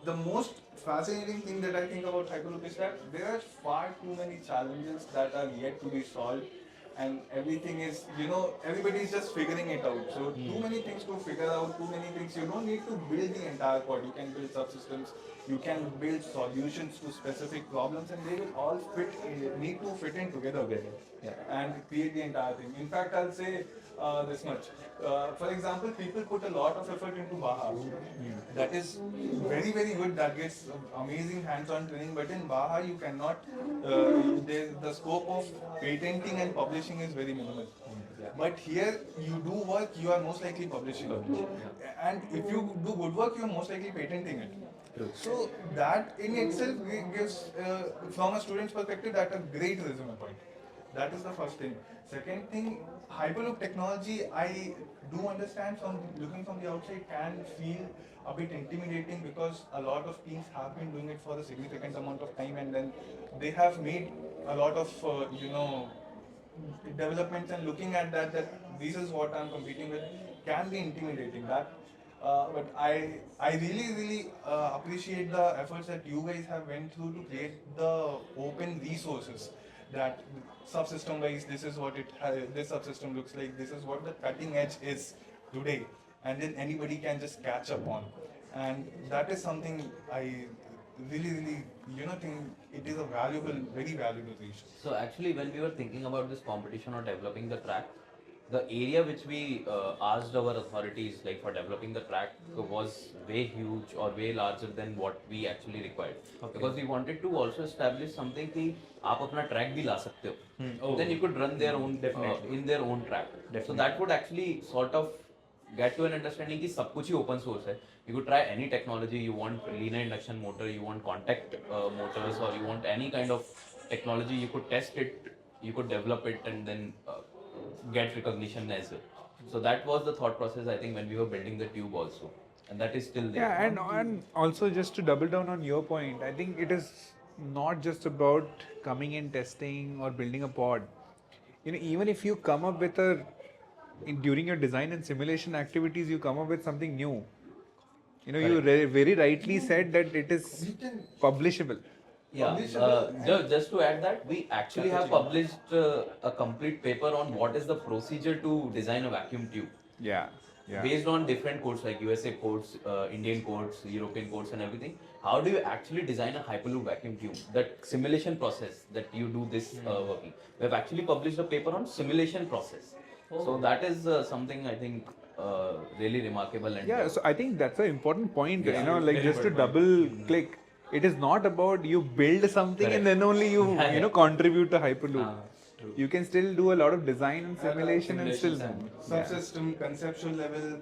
the most fascinating thing that I think about Hyperloop is that there are far too many challenges that are yet to be solved, and everything is, everybody is just figuring it out. So too many things to figure out, too many things. You don't need to build the entire pod. You can build subsystems. You can build solutions to specific problems, and they will all need to fit in together. And create the entire thing. In fact, I'll say this much. For example, people put a lot of effort into Baha. That is very, very good. That gets amazing hands-on training. But in Baha, you cannot. The scope of patenting and publishing is very minimal. But here, you do work, you are most likely publishing. And if you do good work, you are most likely patenting it. So that in itself gives, from a student's perspective, that a great resume point. That is the first thing. Second thing, Hyperloop technology, I do understand from looking from the outside can feel a bit intimidating because a lot of teams have been doing it for a significant amount of time, and then they have made a lot of developments, and looking at that this is what I'm competing with can be intimidating. But I really appreciate the efforts that you guys have went through to create the open resources. That subsystem wise, this is what this subsystem looks like. This is what the cutting edge is today, and then anybody can just catch up on. And that is something I really think it is a very valuable resource. So actually, when we were thinking about this competition or developing the track, the area which we asked our authorities like for developing the track was way huge or way larger than what we actually required. Because we wanted to also establish something कि आप अपना track भी ला सकते हो. Oh. Then you could run their own Definitely. in their own track. So that would actually sort of get to an understanding कि सब कुछ ही open source है. You could try any technology you want, linear induction motor, you want contact motors, or you want any kind of technology. You could test it, you could develop it, and then get recognition as well. So that was the thought process, I think, when we were building the tube also, and that is still there. Yeah, and also just to double down on your point, I think it is not just about coming in testing or building a pod. Even if you come up with during your design and simulation activities, you come up with something new. You very rightly said that it is You can publishable. Yeah, just to add that, we actually have published a complete paper on what is the procedure to design a vacuum tube. Yeah. Based on different codes like USA codes, Indian codes, European codes, and everything. How do you actually design a Hyperloop vacuum tube? That simulation process that you do this working. We have actually published a paper on simulation process. So that is something I think really remarkable. And Yeah, so I think that's an important point. Yeah, Like very just to good double click, it is not about you build something and then only you contribute to Hyperloop. True. You can still do a lot of design and simulation and still. subsystem, conceptual level,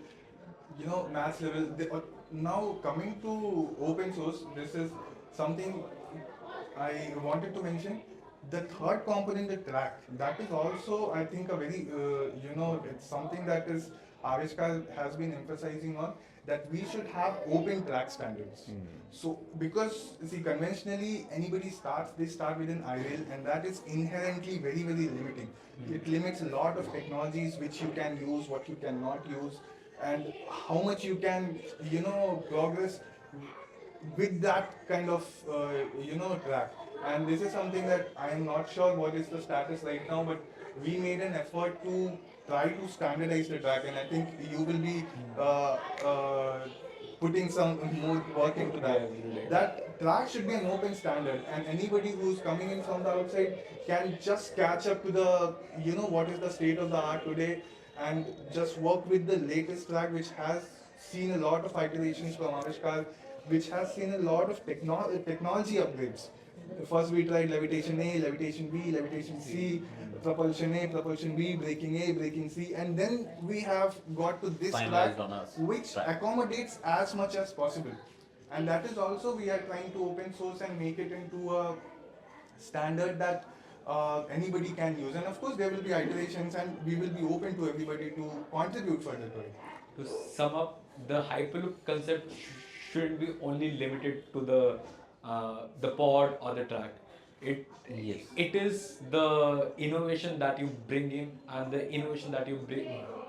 maths level. Now coming to open source, this is something I wanted to mention. The third component, the track, that is also I think a very it's something that is Avishkar has been emphasizing on, that we should have open track standards. So because see conventionally anybody they start with an iRail, and that is inherently very limiting. It limits a lot of technologies which you can use, what you cannot use, and how much you can progress with that kind of track. And this is something that I am not sure what is the status right now, but we made an effort to try to standardize the track, and I think you will be putting some more work into that. That track should be an open standard, and anybody who's coming in from the outside can just catch up to the what is the state of the art today, and just work with the latest track, which has seen a lot of iterations from Avishkar, which has seen a lot of technology upgrades. First we tried levitation A, levitation B, levitation C, propulsion A, propulsion B, braking A, braking C, and then we have got to this Finalized track on us. which Track. accommodates as much as possible. And that is also we are trying to open source and make it into a standard that anybody can use. And of course there will be iterations, and we will be open to everybody to contribute further to it. To sum up, the Hyperloop concept shouldn't be only limited to the pod or the track. Yes. It is the innovation that you bring in and the innovation that you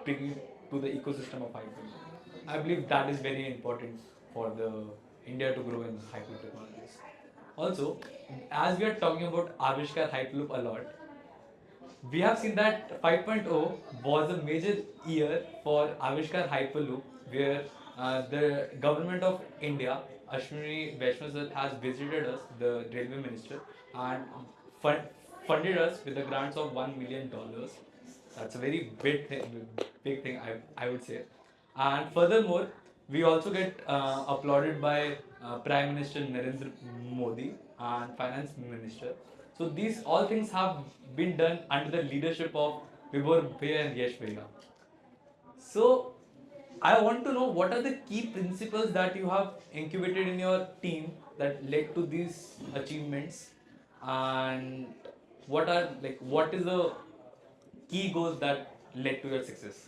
bring to the ecosystem of Hyperloop. I believe that is very important for the India to grow in Hyperloop technologies. Also, as we are talking about Avishkar Hyperloop a lot, we have seen that 5.0 was a major year for Avishkar Hyperloop, where the government of India, Ashwini Vaishnaw sir, has visited us, the railway minister, and funded us with the grants of $1 million. That's a very big thing, I would say. And furthermore, we also get applauded by Prime Minister Narendra Modi and Finance Minister. So these all things have been done under the leadership of Vibhor Bhaiya and Yash Bhaiya. So I want to know what are the key principles that you have incubated in your team that led to these achievements, and what is the key goals that led to your success?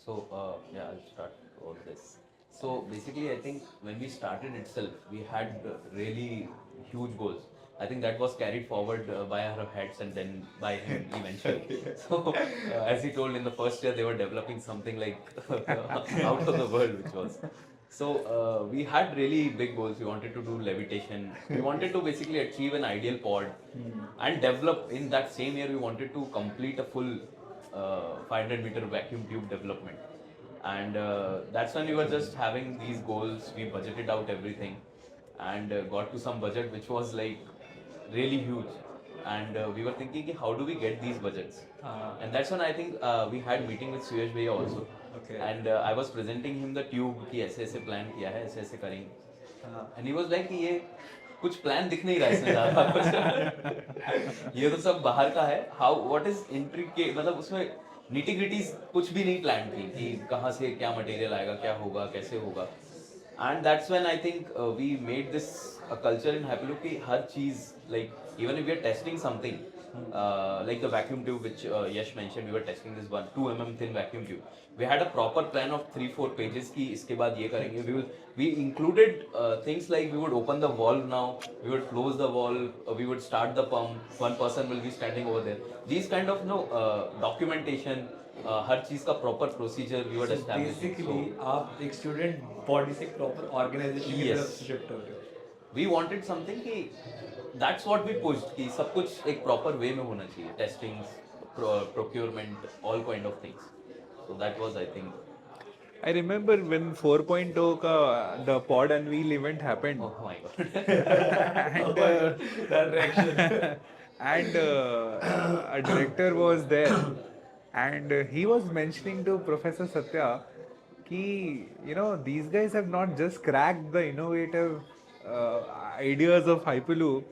So yeah, I'll start all this. So basically, I think when we started itself, we had really huge goals. I think that was carried forward by our heads and then by him eventually. So as he told, in the first year they were developing something like out of the world, which was. So we had really big goals. We wanted to do levitation. We wanted to basically achieve an ideal pod and develop. In that same year, we wanted to complete a full 500-meter vacuum tube development. And that's when we were just having these goals. We budgeted out everything and got to some budget which was like really huge. And we were thinking, ki, how do we get these budgets? And that's when I think we had meeting with Suyash Bhaiya also. Okay. And I was presenting him the tube कि ऐसे ऐसे plan किया है, ऐसे ऐसे करेंगे. And he was like कि ये कुछ प्लान दिख नहीं रहा है इसमें ज़्यादा कुछ. ये तो सब बाहर का है. How what is intricate, मतलब उसमें nitty gritties कुछ भी नहीं प्लान थी कि कहाँ से क्या मटेरियल आएगा, क्या होगा, कैसे होगा. And that's when I think we made this a culture in Hyperloop कि हर चीज, like even if we are testing something, like the vacuum tube which Yash mentioned, we were testing this 2 mm thin vacuum tube. We had a proper plan of 3-4 pages कि इसके बाद ये करेंगे. We included things like we would open the valve now, we would close the valve, we would start the pump, one person will be standing over there. These kind of documentation, हर चीज का proper procedure we would establish. Basically, आप एक student body से proper organization की Yes. तरफ shift हो रहे हो. We wanted something कि that's what we pushed कि सब कुछ एक proper way में होना चाहिए. Testings, procurement, all kind of things. So that was, I think. I remember when 4.0 ka the pod unveil event happened. Oh my god. And, That reaction. and a director was there, and he was mentioning to Professor Satya ki, you know, these guys have not just cracked the innovative ideas of Hyperloop,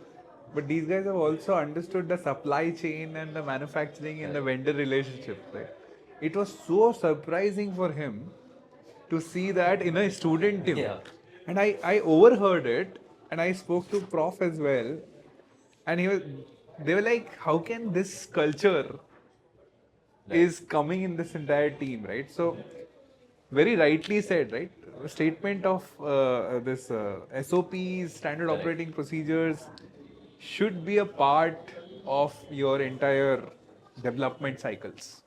but these guys have also understood the supply chain and the manufacturing and the vendor relationship. Right? It was so surprising for him to see that in a student team. Yeah. And I overheard it, and I spoke to Prof as well, and they were like, how can this culture is coming in this entire team, right? So very rightly said, right? A statement of this SOPs, standard Correct. operating procedures, should be a part of your entire development cycles.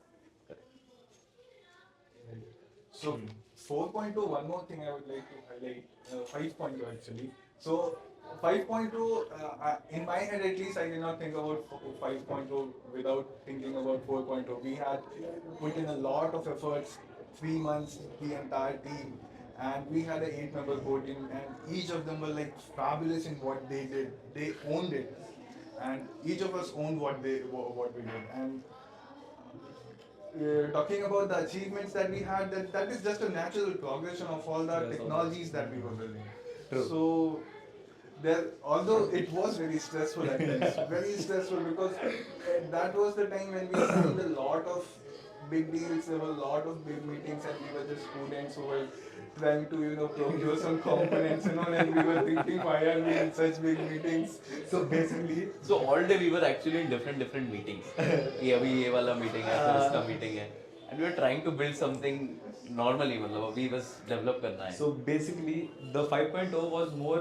So 4.2, one more thing I would like to highlight, 5.2 actually. So 5.2, in my head at least, I did not think about 5.2 without thinking about 4.2. We had put in a lot of efforts, 3 months, the entire team, and we had an 8-member core team, and each of them were like fabulous in what they did. They owned it, and each of us owned what we did. And talking about the achievements that we had, that is just a natural progression of all the Yes, technologies that we were building. True. So there, although it was very stressful at times, very stressful, because that was the time when we signed a lot of big deals. There were a lot of big meetings, and we were just students who were trying to procure some components, and we were thinking, why are we in such big meetings? So basically, So all day we were actually in different meetings. ये अभी ये वाला meeting है, फिर इसका meeting है, and we were trying to build something normally. मतलब अभी बस develop करना है. So basically, the 5.0 was more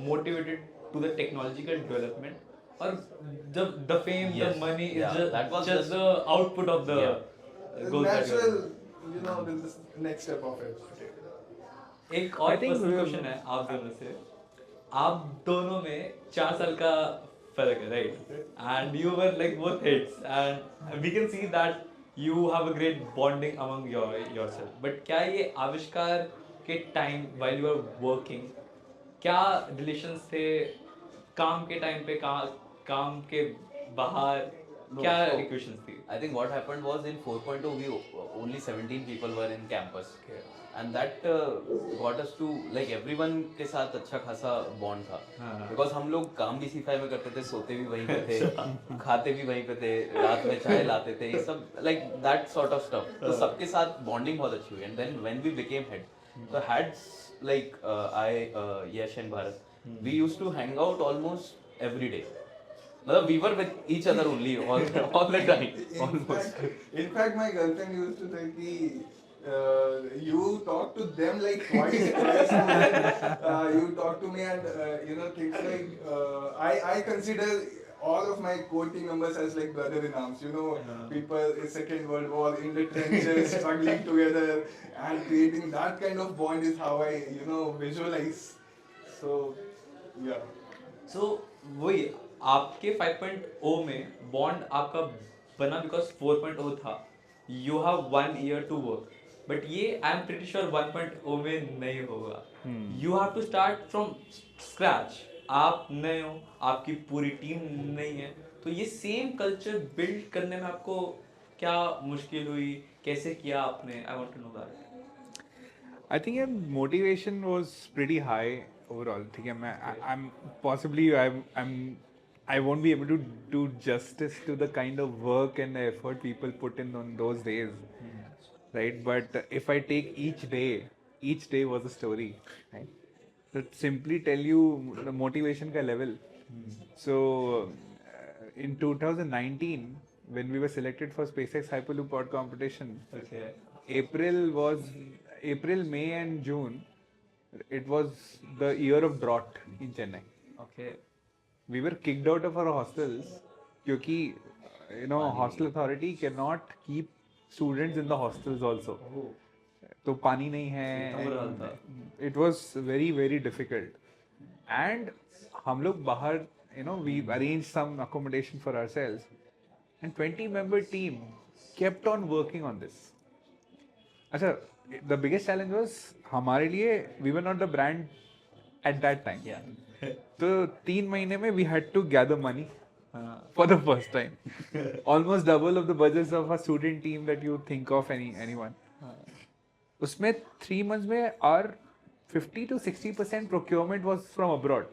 motivated to the technological development, or the fame, Yes. the money is Yeah, just, that was just just- the output of the the goals that you natural, this is the next step of it. एक और I think personal we- question है आप दोनों से. आप दोनों में 4 साल का फर्क है, right? And you were like both hits, and we can see that you have a great bonding among yourself. But क्या ये आविष्कार के time while you are working, क्या रिलेशंस थे काम के टाइम पे, काम के बाहर No, क्या so- इक्वेशंस थी? I think what happened was in 4.0 we only 17 people were in campus, and that got us to like everyone के साथ अच्छा खासा bond था. हाँ. Because हम लोग काम भी C5 में करते थे, सोते भी वहीं पे थे, खाते भी वहीं पे थे, रात में चाय लाते थे, ये सब like that sort of stuff. तो सबके साथ bonding बहुत अच्छी हुई. And then when we became head, so heads like Yash and Bharat, we used to hang out almost every day. मतलब we were with each other only all the time almost. In fact, my girlfriend used to say कि you talk to them like twice as much. You talk to me and you know things like I consider all of my core team members as like brother in arms. You know, people in Second World War in the trenches struggling together and creating that kind of bond is how I visualize. So yeah. सो वही आपके 5.0 में bond आपका बना because 4.0 था you have 1 year to work but ये I am pretty sure 1.0 में नहीं होगा you have to start from scratch आप नए हो आपकी पूरी टीम नहीं है तो ये सेम कल्चर बिल्ड करने में आपको क्या मुश्किल हुई कैसे किया आपने I want to know that I think your motivation was pretty high overall. ठीक है मैं I'm possibly I won't be able to do justice to the kind of work and the effort people put in on those days, right? But if I take each day was a story, right? So simply tell you the motivation ka level. So in 2019 when we were selected for SpaceX Hyperloop pod competition, okay April, May, and June, it was the year of drought in Chennai. Okay We were kicked out of our hostels क्योंकि hostel authority cannot keep students in the hostels also. तो पानी नहीं इतना बुरा हाल था। है. It was very very difficult. And हम लोग बाहर we arranged some accommodation for ourselves. And 20-member team kept on working on this. अच्छा, the biggest challenge was हमारे लिए we were not the brand at that time. तो 3 महीने में we had to gather money for the first time. Almost double of the budgets of a student team that you think of anyone. उसमें 3 months में our 50 to 60% procurement was from abroad.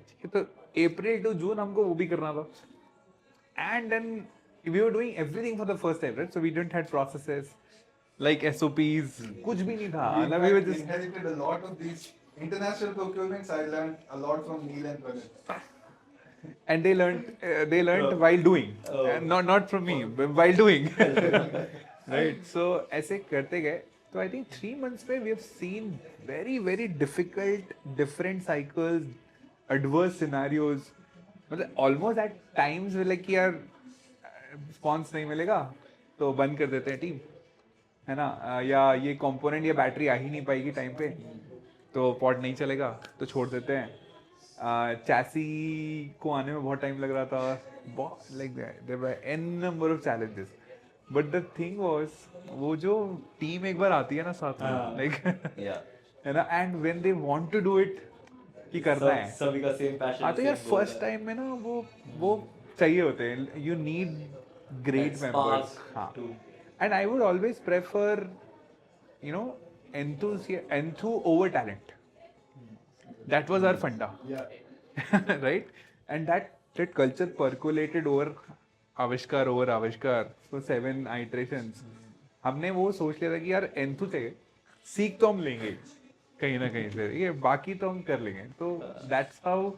ठीक है, तो April to June हमको वो भी करना था. And then we were doing everything for the first time, right? So we didn't had processes like SOPs. कुछ भी नहीं था. We, And we were in fact, just inherited a lot of these international procurements. I learned a lot from Neil and Pranit. and they learned while doing. Not from me, but while doing. Right. So ऐसे करते गए. So I think 3 months में we have seen very very difficult, different cycles, adverse scenarios. मतलब almost at times we're like कि यार response नहीं मिलेगा तो बंद कर देते हैं टीम, है ना? या ये कंपोनेंट या बैटरी आ ही नहीं पाएगी टाइम पे तो पॉड नहीं चलेगा तो छोड़ देते हैं. चैसी को आने में बहुत टाइम लग रहा था. Like there were an number of challenges. But the thing was वो जो टीम एक बार आती है ना साथ में लाइक है ना, and when they want to do it कि करना है सभी का सेम पैशन हाँ तो यार फर्स्ट टाइम में ना वो चाहिए होते हैं. You need great members. हाँ, and I would always prefer enthu over talent. That was our funda. Right? And that culture percolated over Avishkar. So 7 iterations. हमने वो सोच लिया था कि यार एंथू चाहिए, सीख तो हम लेंगे कहीं ना कहीं से, ये बाकी तो हम कर लेंगे. तो that's how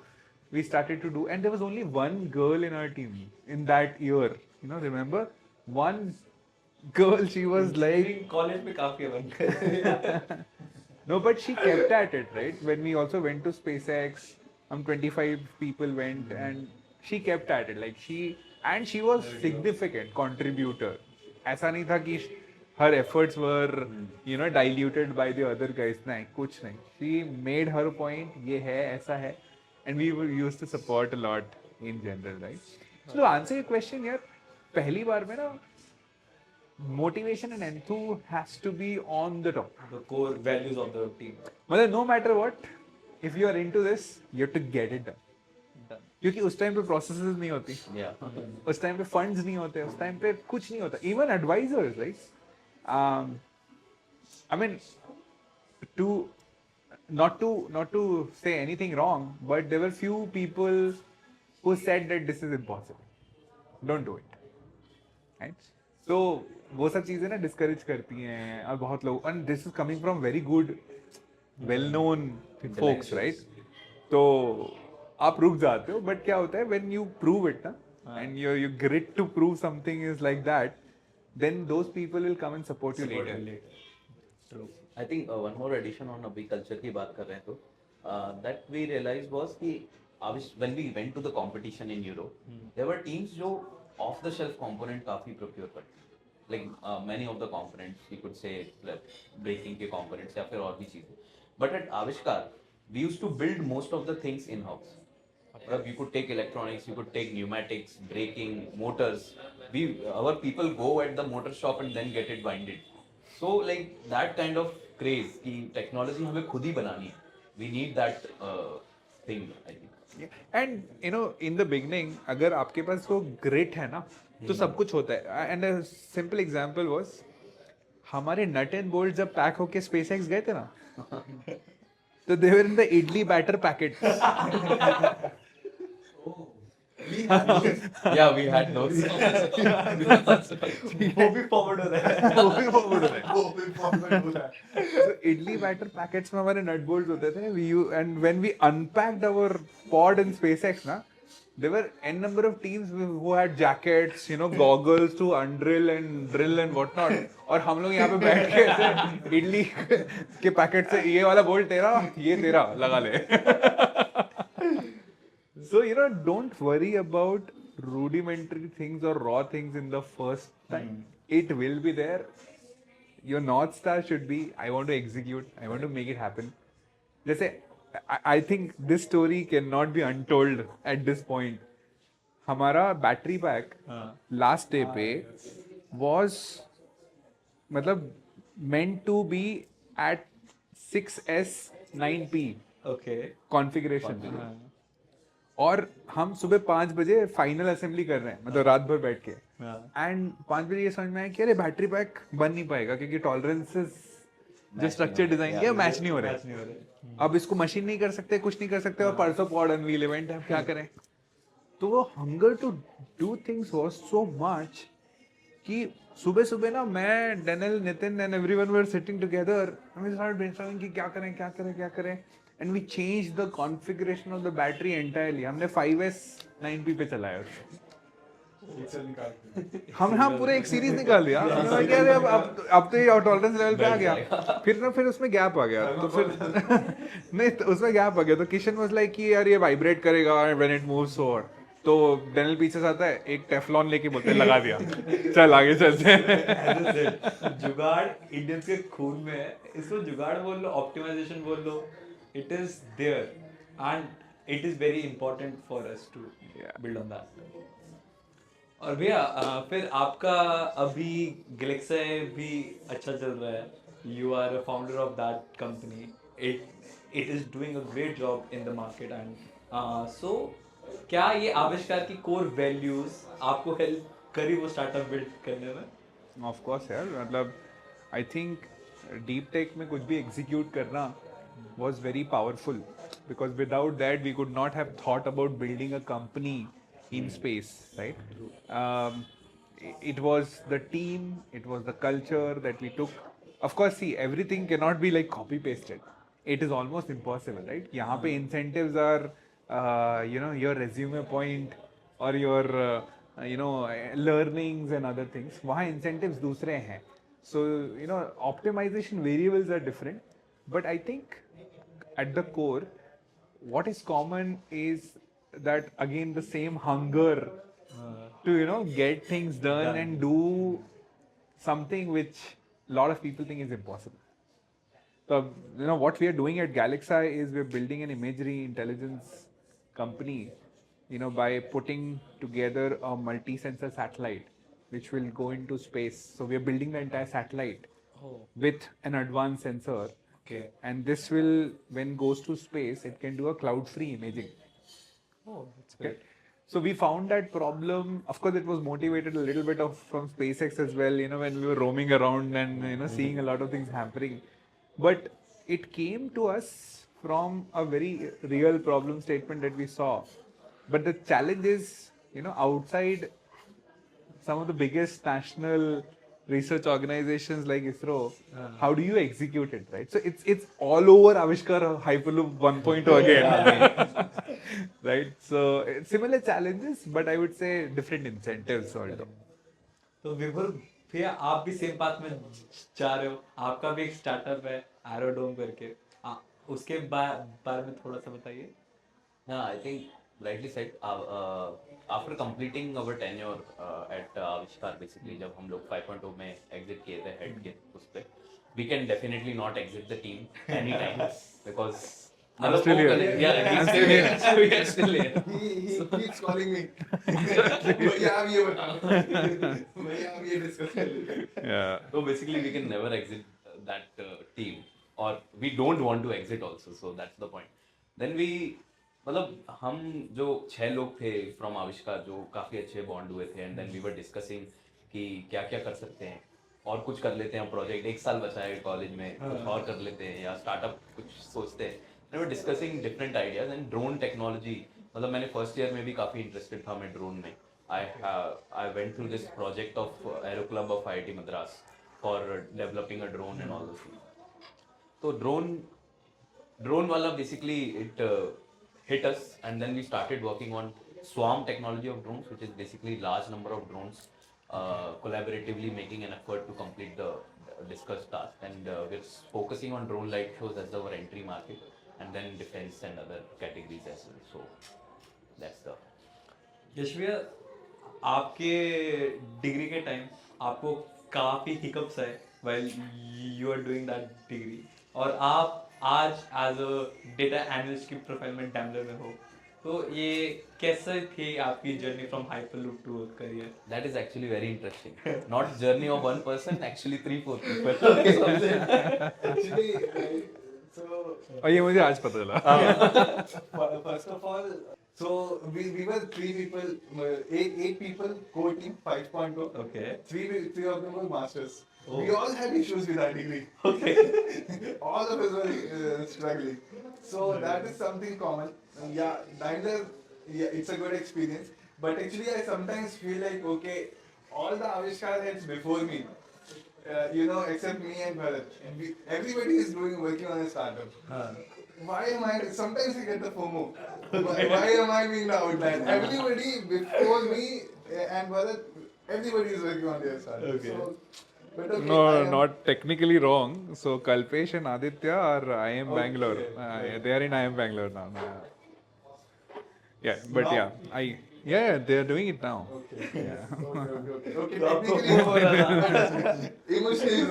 we started to do. And there was only one girl in our team in that year. Remember? One girl, she was like college में काफी बन no, but she kept at it, right? When we also went to SpaceX, 25 people went, and she kept at it. Like she was significant contributor. ऐसा नहीं था कि her efforts were diluted by the other guys. नहीं, कुछ नहीं. She made her point. ये है, ऐसा है, and we were used to support a lot in general, right? So to answer your question, यार पहली बार में ना motivation and enthu has to be on the top. the core values of the team मतलब no matter what, if you are into this, you have to get it done. क्योंकि उस time पे processes नहीं होती, उस time पे funds नहीं होते, उस टाइम पे कुछ नहीं होता. Even advisers, right? I mean, not to say anything wrong, but there were few people who said that this is impossible, don't do it, right? So वो सब चीजें ना डिस्करेज करती हैं और बहुत लोग, and this is coming from very good well known folks, right? तो आप रुक जाते हो, बट क्या होता है when you prove it ना, and your grit to prove something is like that, then those people will come and support you later. True. I think one more addition on अभी culture की बात कर रहे हैं तो that we realized was कि when we went to the competition in Europe, there were teams जो off the shelf component काफी procure करते हैं. Like many of the components you could say like braking के components या फिर और भी चीजें. But at Avishkar, we used to build most of the things in house. You could take electronics, you could take pneumatics, braking, motors. Our people go at the motor shop and then get it binded. So like that kind of craze कि technology हमें खुद ही बनानी है. We need that thing, I think. And you know, in the beginning, अगर आपके पास वो grit है ना, तो सब कुछ होता है. And a simple example was, हमारे nut and bolt जब पैक होके SpaceX गए थे ना, तो they were in the idli batter packet. Yeah, we had those. वो भी forward हो रहा है. वो भी forward हो रहा है. वो भी forward हो रहा है. So idli batter packets में हमारे nut bolts होते थे. And when we unpacked our pod in SpaceX ना, there were n number of teams who had jackets, you know, goggles to undrill and drill and whatnot. और हम लोग यहाँ पे बैठ के ऐसे इडली के पैकेट से ये वाला बोल्ट तेरा, ये तेरा लगा ले. So you know, don't worry about rudimentary things or raw things in the first time. It will be there. Your North Star should be, I want to execute, I want to make it happen. जैसे I think this story cannot be untold at this point. हमारा battery pack last day पे was मतलब meant to be at 6S 9P Okay. configuration. और हम सुबह 5 बजे final assembly कर रहे हैं, मतलब रात भर बैठ के. एंड 5 बजे ये समझ में आया कि अरे बैटरी पैक बन नहीं पाएगा क्योंकि टॉलरेंसेस जो स्ट्रक्चर डिजाइन किया मैच नहीं हो रहा है. अब इसको मशीन नहीं कर सकते, कुछ नहीं कर सकते, और परसों पॉड अनवील इवेंट है, क्या करें. तो वो hunger to do things was so much कि सुबह सुबह ना मैं, Daniel, Nitin and everyone were sitting together, we started brainstorming कि क्या करें. And we changed the configuration of the battery entirely. हमने 5S 9P पे चलाया उसको. हम पूरे एक सीरीज निकाल दिया. हमने कहा अरे अब तो ये टॉलरेंस लेवल पे आ गया. फिर उसमें गैप आ गया. तो फिर नहीं, तो उसमें गैप आ गया. तो किशन वाज लाइक कि यार ये वाइब्रेट करेगा व्हेन इट मूव्स फॉरवर्ड. तो डेनियल पीछे से आता है, एक टेफलॉन लेके बोलते हैं लगा दिया, चल आगे चलते हैं. जुगाड़ इंडियंस के खून में है. इसको जुगाड़ बोल लो, ऑप्टिमाइजेशन बोल लो, it is there and it is very important for us to build on that. और भैया फिर आपका अभी Galaxy भी अच्छा चल रहा है. You are a founder of that company. It is doing a great job in the market and so क्या ये आविष्कार की core values आपको help करी वो startup build करने में? Of course यार, मतलब I think deep tech में कुछ भी execute करना was very powerful, because without that we could not have thought about building a company in space, right? It was the team, it was the culture that we took. Of course, see, everything cannot be like copy pasted. It is almost impossible, right? यहाँ पे incentives are you know, your resume point or your you know, learnings and other things. वहाँ incentives दूसरे हैं. So you know, optimization variables are different, but I think at the core, what is common is that again the same hunger to, you know, get things done and do something which a lot of people think is impossible. So you know what we are doing at Galaxy is we are building an imagery intelligence company, you know, by putting together a multi-sensor satellite which will go into space. So we are building the entire satellite with an advanced sensor. Okay. And this will, when goes to space, it can do a cloud-free imaging. Oh, that's great. So we found that problem. Of course, it was motivated a little bit from SpaceX as well. You know, when we were roaming around and, you know, seeing a lot of things happening. But it came to us from a very real problem statement that we saw. But the challenge is, you know, outside some of the biggest national research organizations like ISRO, how do you execute it, right? So it's all over Avishkar Hyperloop 1.0 again. right? So similar challenges, but I would say different incentives also. तो विभुर भैया आप भी same path में जा रहे हो, आपका भी एक स्टार्टअप है एरोडोम करके, उसके बारे में थोड़ा सा बताइए. Yeah, I think rightly said. After completing our tenure at Avishkar, basically, जब हम लोग 5.0 में exit किए थे head के उस पे, we can definitely not exit the team anytime because I'm still here. Yeah, he's still here. So we are still here. He keeps calling me. भैया आप ये बताओ. भैया आप ये discuss कर लीजिए. Yeah. So basically, we can never exit that team, or we don't want to exit also. So that's the point. Then we, मतलब हम जो 6 लोग थे from आविष्कार जो काफ़ी अच्छे बॉन्ड हुए थे, and then we were discussing कि क्या क्या कर सकते हैं और कुछ कर लेते हैं प्रोजेक्ट, 1 साल बचा है कॉलेज में, कुछ और कर लेते हैं या स्टार्टअप कुछ सोचते हैं. We were discussing different ideas and drone technology. मतलब मैंने फर्स्ट ईयर में भी काफ़ी इंटरेस्टेड था मैं ड्रोन में. I went through this project of Aero Club of IIT Madras for developing a drone and all those things. So drone wala basically it hit us, and then we started working on swarm technology of drones, which is basically large number of drones collaboratively making an effort to complete the discussed task, and we're focusing on drone light shows as our entry market, and then defense and other categories as well. So that's the यश भैया, आपके degree के time आपको काफ़ी hiccups आए while you are doing that degree, और आप आज as a data analyst की प्रोफाइल में डैमलर में हो, तो ये कैसे थी आपकी journey from Hyperloop to career? that is actually very interesting. Not journey of one person, actually 3-4 people. Actually, so और ये मुझे आज पता चला. first of all, so we were 3 people, 8 people core team 5.0. Okay. Three of them were masters. Oh. We all had issues with our degree. Okay. All of us were struggling. So that is something common. Yeah, neither. Yeah, it's a good experience. But actually, I sometimes feel like, okay, all the Avishkar heads before me, except me and Bharat, and everybody is working on a startup. Why am I? Sometimes I get the FOMO. Why am I being the outlier? Everybody before me and Bharat, everybody is working on their startup. Okay. So, but okay, No, I am- not technically wrong. So Kalpesh and Aditya are IIM Okay, Bangalore. okay. They are in IIM Bangalore now. Yeah, but Now? yeah, they are doing it now. Okay. Yeah. Okay. तो आपको Technically, हो रहा था. emotionally,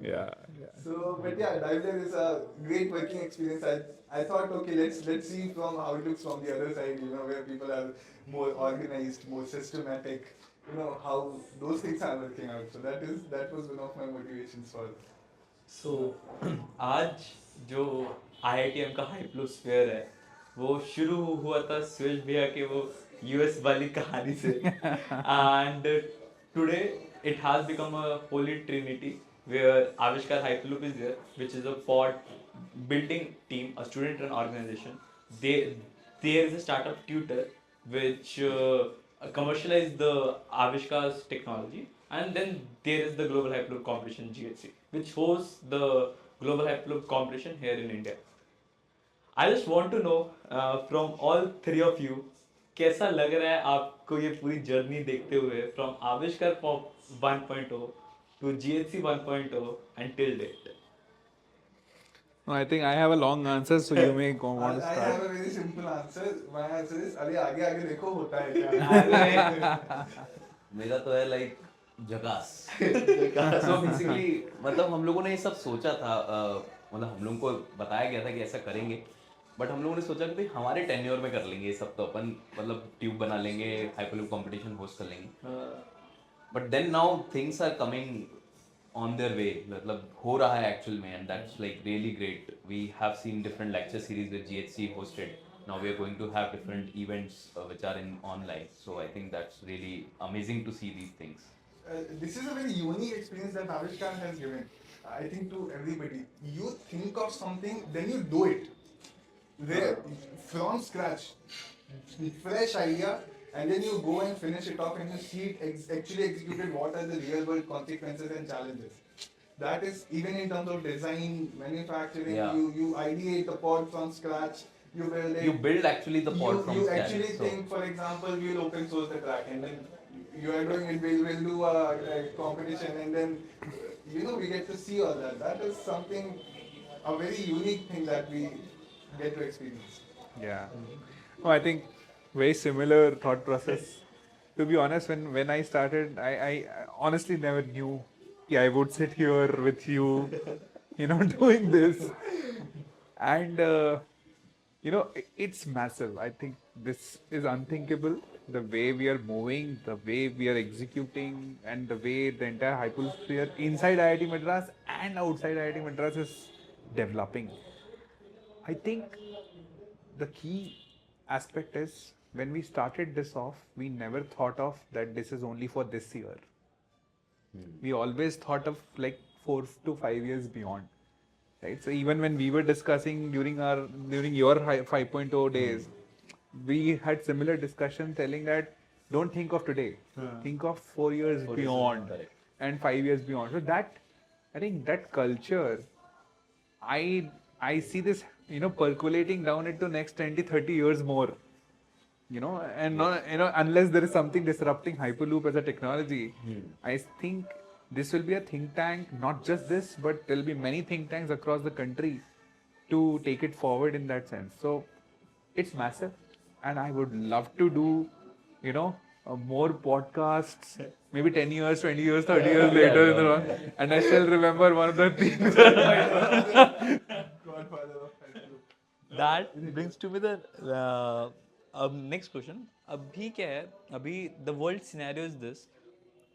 Yeah. So, but yeah, Diveler is a great working experience. I thought, okay, let's see from how it looks from the other side, where people are more organized, more systematic, how those things are working out. So that was one of my motivations for. सो आज जो IITM का हाइपलोस्फीयर है वो शुरू हुआ था सुरेश भैया के वो यूएस वाली कहानी से, and today it has become a Holi Trinity where Avishkar Hyperloop is there, which is a pod building team, a student run organization. There is a startup tutor which commercialize the Avishkar's technology, and then there is the Global Hyperloop competition GHC, which hosts the Global Hyperloop competition here in India. I just want to know from all three of you, कैसा लग रहा है आपको ये पूरी journey देखते हुए from आविष्कार 1.0 to GHC 1.0 until date? No, I think I have a long answer, so you may want to I have start. a very simple answer. My answer is, अरे आगे आगे देखो होता है क्या. मेरा तो है लाइक जगास. So basically मतलब हम लोगों ने ये सब सोचा था, मतलब हम लोगों को बताया गया था कि ऐसा करेंगे, बट हम लोगों ने सोचा कि भाई हमारे टेन्योर में कर लेंगे ये सब, तो अपन मतलब ट्यूब बना लेंगे, हाइपरलूप कंपटीशन होस्ट कर लेंगे. But then now things are coming on their way, मतलब हो रहा है एक्चुअल में, and that's like really great. We have seen different lecture series with GHC hosted. Now we are going to have different events which are in online. So I think that's really amazing to see these things. This is a very unique experience that Avishkar has given, I think, to everybody. You think of something, then you do it. There, from scratch, fresh idea, and then you go and finish it off and you see it actually executed, what are the real world consequences and challenges. that is even in terms of design, manufacturing. Yeah. You ideate the pod from scratch. You build it. You build actually the pod from You scratch. actually So- think, for example, we'll open source the track, and then you are doing it. We'll do a competition, and then we get to see all that. That is something, a very unique thing that we get to experience. Yeah. No, I think very similar thought process. To be honest, when I started, I honestly never knew I would sit here with you, doing this. And, it's massive. I think this is unthinkable. The way we are moving, the way we are executing, and the way the entire hypersphere inside IIT Madras and outside IIT Madras is developing. I think the key aspect is when we started this off, we never thought of that this is only for this year. We always thought of like 4 to 5 years beyond, right? So even when we were discussing during your 5.0 days, we had similar discussion telling that don't think of today, think of 4 years beyond correct. and 5 years beyond. So that I think that culture I see this, percolating down into next 20, 30 years more. And not, unless there is something disrupting Hyperloop as a technology, I think this will be a think tank, not just this, but there'll be many think tanks across the country to take it forward in that sense. So it's massive, and I would love to do, more podcasts, maybe 10 years, 20 years, 30 years later, and I still remember one of the things. Godfather of Hyperloop. That brings to me the next question. अभी क्या है? अभी the world scenario is this: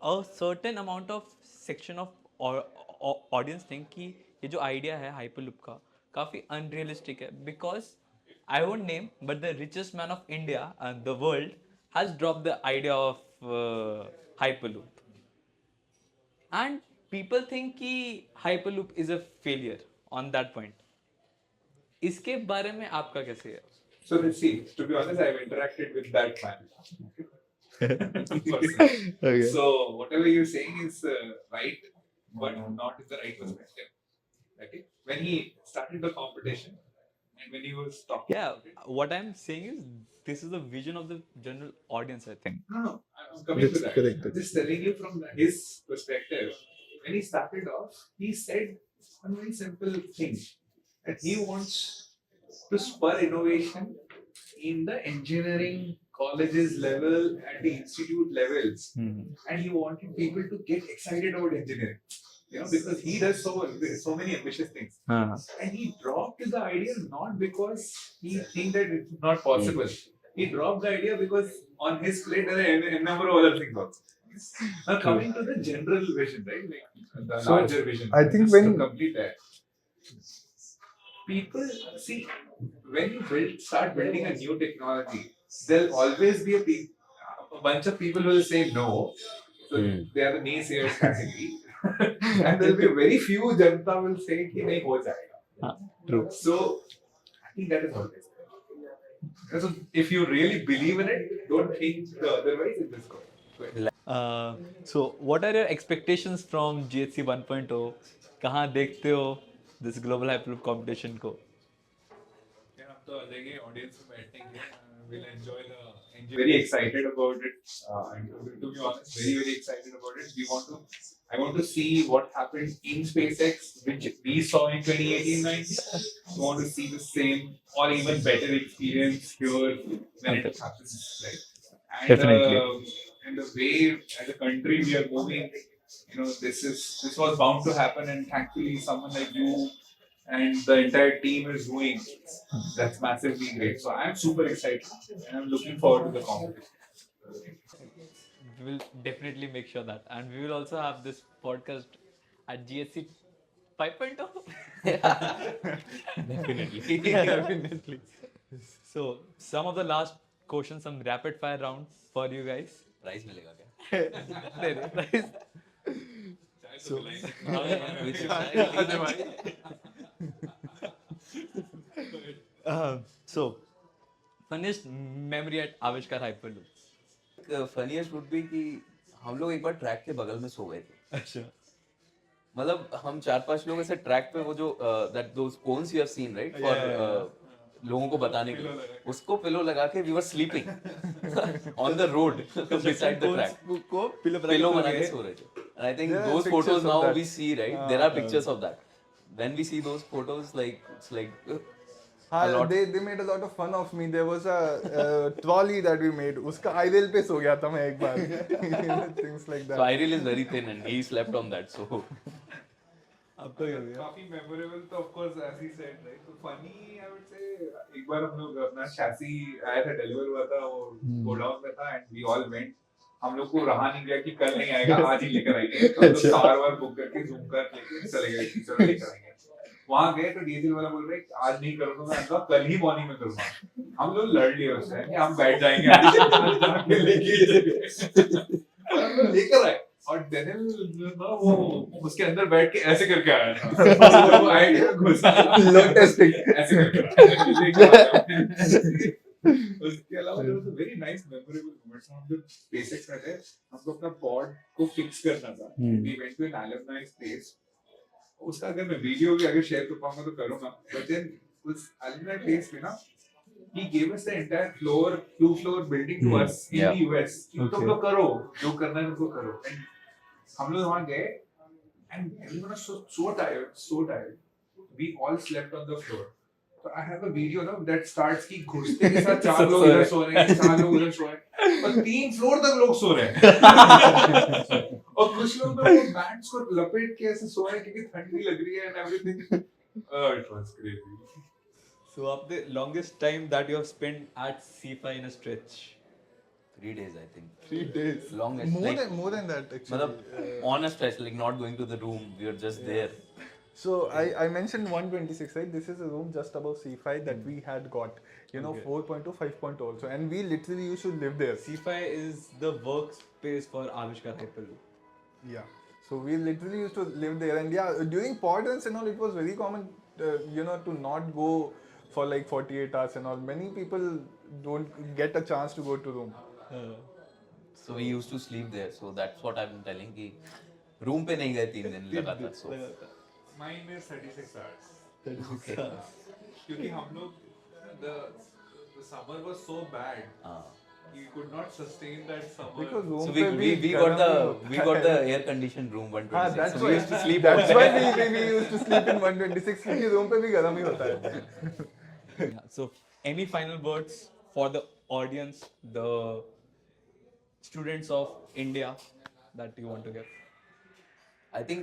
a certain amount of section of audience think कि ये जो idea है Hyperloop का काफी unrealistic है, because I won't name, but the richest man of India and the world has dropped the idea of Hyperloop, and people think कि Hyperloop is a failure on that point. इसके बारे में आपका कैसे है? So let's see. To be honest, I've interacted with that man. Okay. So whatever you're saying is right, but not in the right perspective. Okay. When he started the competition and when he was talking Yeah, about it, what I'm saying is this is the vision of the general audience, I think. no, I'm coming to that. correct. I'm just telling you from his perspective. When he started off, he said one very simple thing that he wants to spur innovation in the engineering colleges level and the institute levels, and he wanted people to get excited about engineering, because he does so many ambitious things, and he dropped the idea not because he think that it's not possible. He dropped the idea because on his plate there are a number of other things also. Now coming to the general vision, right? Like the So, larger vision. I think just when- to complete that, people see when you start building a new technology, there'll always be a bunch of people who will say no. So they are the naysayers category, and there'll be very few Janta will say कि नहीं हो जाएगा. True. So I think that is always there. So if you really believe in it, don't think the otherwise. It just go. So what are your expectations from GHC 1.0? कहाँ देखते हो this global Hyperloop competition को? हम तो अलग ही audience में बैठेंगे. We'll enjoy very excited about it. And to be honest, very very excited about it. I want to see what happened in SpaceX, which we saw in 2018-19. I want to see the same or even better experience here when it happens, right? And, Definitely. And the way as a country we are moving, this was bound to happen, and thankfully someone like you and the entire team is doing. That's massively great. So I'm super excited and I'm looking forward to the competition. We will definitely make sure that, and we will also have this podcast at GSC 5.0. Definitely. Definitely. So some of the last questions, some rapid fire rounds for you guys. Price मिलेगा क्या? नहीं, prize. We should try. So funniest memory at Avishkar Hyperloop. Funniest would be कि हम लोग एक बार track के बगल में सो गए थे. अच्छा. मतलब हम 4-5 लोग ऐसे ट्रैक पे वो जो that those cones you have seen right for लोगों को बताने के लिए उसको पिलो लगा के we were sleeping on the road beside the track को पिलो बना के सो रहे थे and I think There are those pictures photos of now that. we see right there are pictures of that when we see those photos like it's like a lot they made a lot of fun of me. There was a trolley that we made. उसका idol पे सो गया था मैं एक बार. Things like so that. Iril is very thin and he slept on that so आपको क्या हो गया? काफी मेमोरेबल तो of course as he said right तो फनी आई वुड से एक बार हम लोग अपना चैसी आया था डिलीवर हुआ था वो गोडाउन में था एंड वी ऑल वेंट हम लोग को रहा नहीं गया कि कल नहीं आएगा आज ही लेकर आएंगे तो हम लोग कार वार बुक करके जूम कर लेके चले गए कि चलो लेकर आएंगे वहां गए तो डीएसएल वाला बोल रहे आज नहीं करूंगा मैं कहा कल ही मॉर्निंग में करूंगा हम लोग लड़ लिए उससे कि हम बैठ जाएंगे आज जाके लेके हम लोग लेकर आए और डेनियल ना वो उसके अंदर बैठ के ऐसे करके आया था वो आइडिया घुसा Load testing. ऐसे करके लेके आया उसके अलावा there was a very nice memorable moment हम जब SpaceX में थे हमको अपना पॉड को फिक्स करना था we went to an alumni place उसका अगर मैं वीडियो भी अगर शेयर कर पाऊंगा तो करूंगा but then उस alumni place में ना he gave us the entire floor 2-floor building to us in Yeah. the US कि तुम लोग करो जो करना है तुमको करो and हम लोग वहाँ गए and everyone was so tired we all slept on the floor so I have a video now that starts कि घुसते के साथ 4 लोग इधर सो रहे हैं 4 लोग उधर सो रहे हैं और 3 फ्लोर तक लोग सो रहे हैं और कुछ लोग तो वो मैट्स को लपेट के ऐसे सो रहे हैं क्योंकि ठंडी लग रही है and everything it was crazy So, आपने longest time that you have spent at C5 in a stretch? 3 days I think 3 days. longest More than that actually. मतलब on a stretch like not going to the room we were just there So I mentioned 126, right? This is a room just above C5 that we had got, you know, 4.2, 5.2 also, and we literally used to live there. C5 is the workspace for Avishkar Hyperloop. Yeah. So we literally used to live there, and yeah, during pod runs and all, it was very common, you know, to not go for like 48 hours and all. Many people don't get a chance to go to room. so we used to sleep there so that's what I'm telling कि room पे नहीं गए 3 दिन लगातार so mine is 36 hours क्योंकि हम लोग the summer was so bad you could not sustain that summer Because room so पे भी we got the air conditioned room 126 that's so why we used to sleep that's why we used to sleep in 126 क्योंकि room पे भी गर्म ही होता है. Yeah. So, any final words for the audience, the students of India that you want to give? I think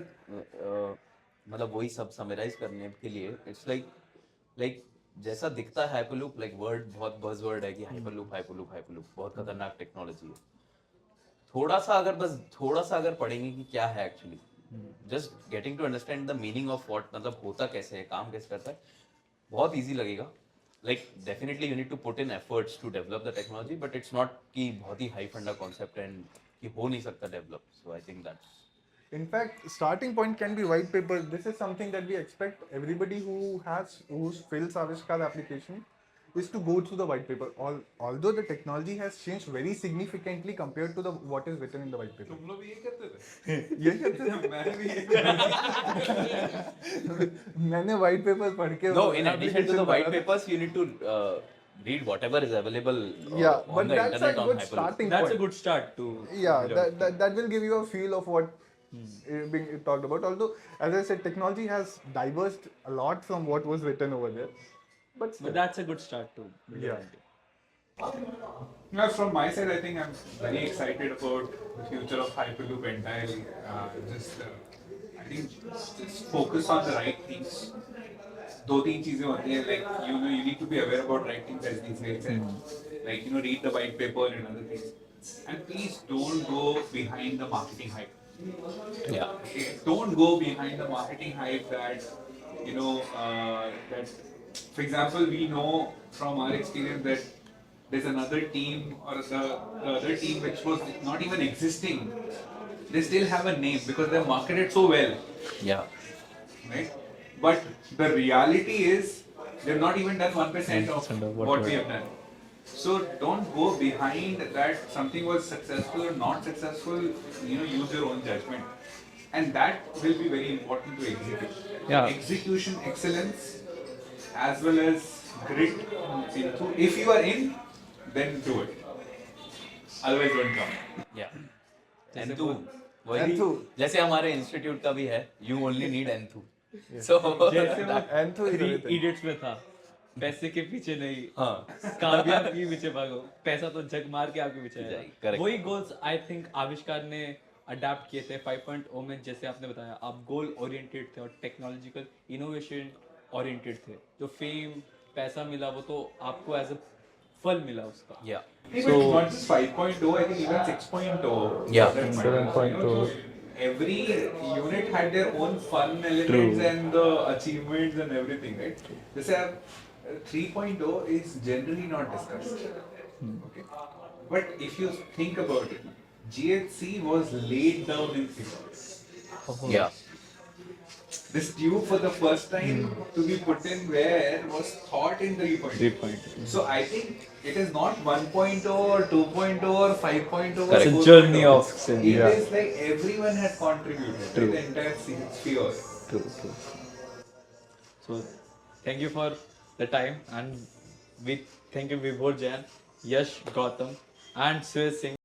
मतलब वही सब summarise करने के लिए इट्स लाइक जैसा दिखता है हाइपरलूप लाइक वर्ड बहुत बज़ वर्ड है कि हाइपरलूप बहुत खतरनाक टेक्नोलॉजी है थोड़ा सा अगर पढ़ेंगे कि क्या है actually just getting to understand the meaning of what मतलब होता कैसे है काम कैसे करता है बहुत इजी लगेगा like definitely you need to put in efforts to develop the technology but it's not कि बहुत ही हाई फंडा कॉन्सेप्ट एंड कि हो नहीं सकता develop so I think that's In fact, starting point can be white paper. This is something that we expect everybody who fills Avishkar application is to go through the white paper. Although the technology has changed very significantly compared to what is written in the white paper. तुम लोग भी ये करते थे यही करते थे. मैंने भी ये किया मैंने white paper पढ़ के No, in addition to the application white भरा था. papers, you need to read whatever is available Yeah, on but the that's a internet on good Hyperloop. starting That's point. a good start to. Yeah, that will give you a feel of what being talked about. Although, as I said, technology has diverged a lot from what was written over there. But still, But that's a good start to. Yeah. Well, from my side, I think I'm very excited about the future of Hyperloop entirely. I think just focus on the right things. दो तीन चीजें होती हैं like you need to be aware about right things as these guys said. Like read the white paper and other things. And please don't go behind the marketing hype. Yeah. Okay, don't go behind the marketing hype that that for example we know from our experience that there's another team or the other team which was not even existing they still have a name because they're marketed so well Yeah. right but the reality is they've not even done 1% of what we have done so don't go behind that something was successful or not successful use your own judgment and that will be very important to execute. Yeah. Execution excellence as well as grit. If you are in, then do it. Otherwise, don't come. या enthu वही जैसे हमारे institute का भी है, you only need enthu. सो जैसे वो Anthu is three everything. Idiots में था, पैसे के पीछे नहीं, हाँ कामयाब के पीछे भागो, पैसा तो जग मार के आपके पीछे जाएगी, है. correct. वही गोल्स आई थिंक आविष्कार ने अडेप्ट किए थे 5.0 में. जैसे आपने बताया, आप गोल ओरिएंटेड थे और टेक्नोलॉजिकल इनोवेशन ओरिएंटेड थे. जो फेम पैसा मिला वो तो आपको एज अ फल मिला उसका. या Hey, but it's not just 5.0, I think even 6.0. Yeah. 7.0. Every unit had their own fun elements and the achievements and everything, right? Just have 3.0 is generally not discussed. Okay. But if you think about it, GHC was laid down in physics. या This tube for the first time to be put in where was thought in 3.0. So I think it is not 1.0 or 2.0 or 5.0 or Correct. It's a journey 4.0. of sin. It Yeah. is like everyone has contributed to the entire sphere. True. So thank you for the time, and we thank you Vibhor Jain, Yash Gautam, and Swiss Singh.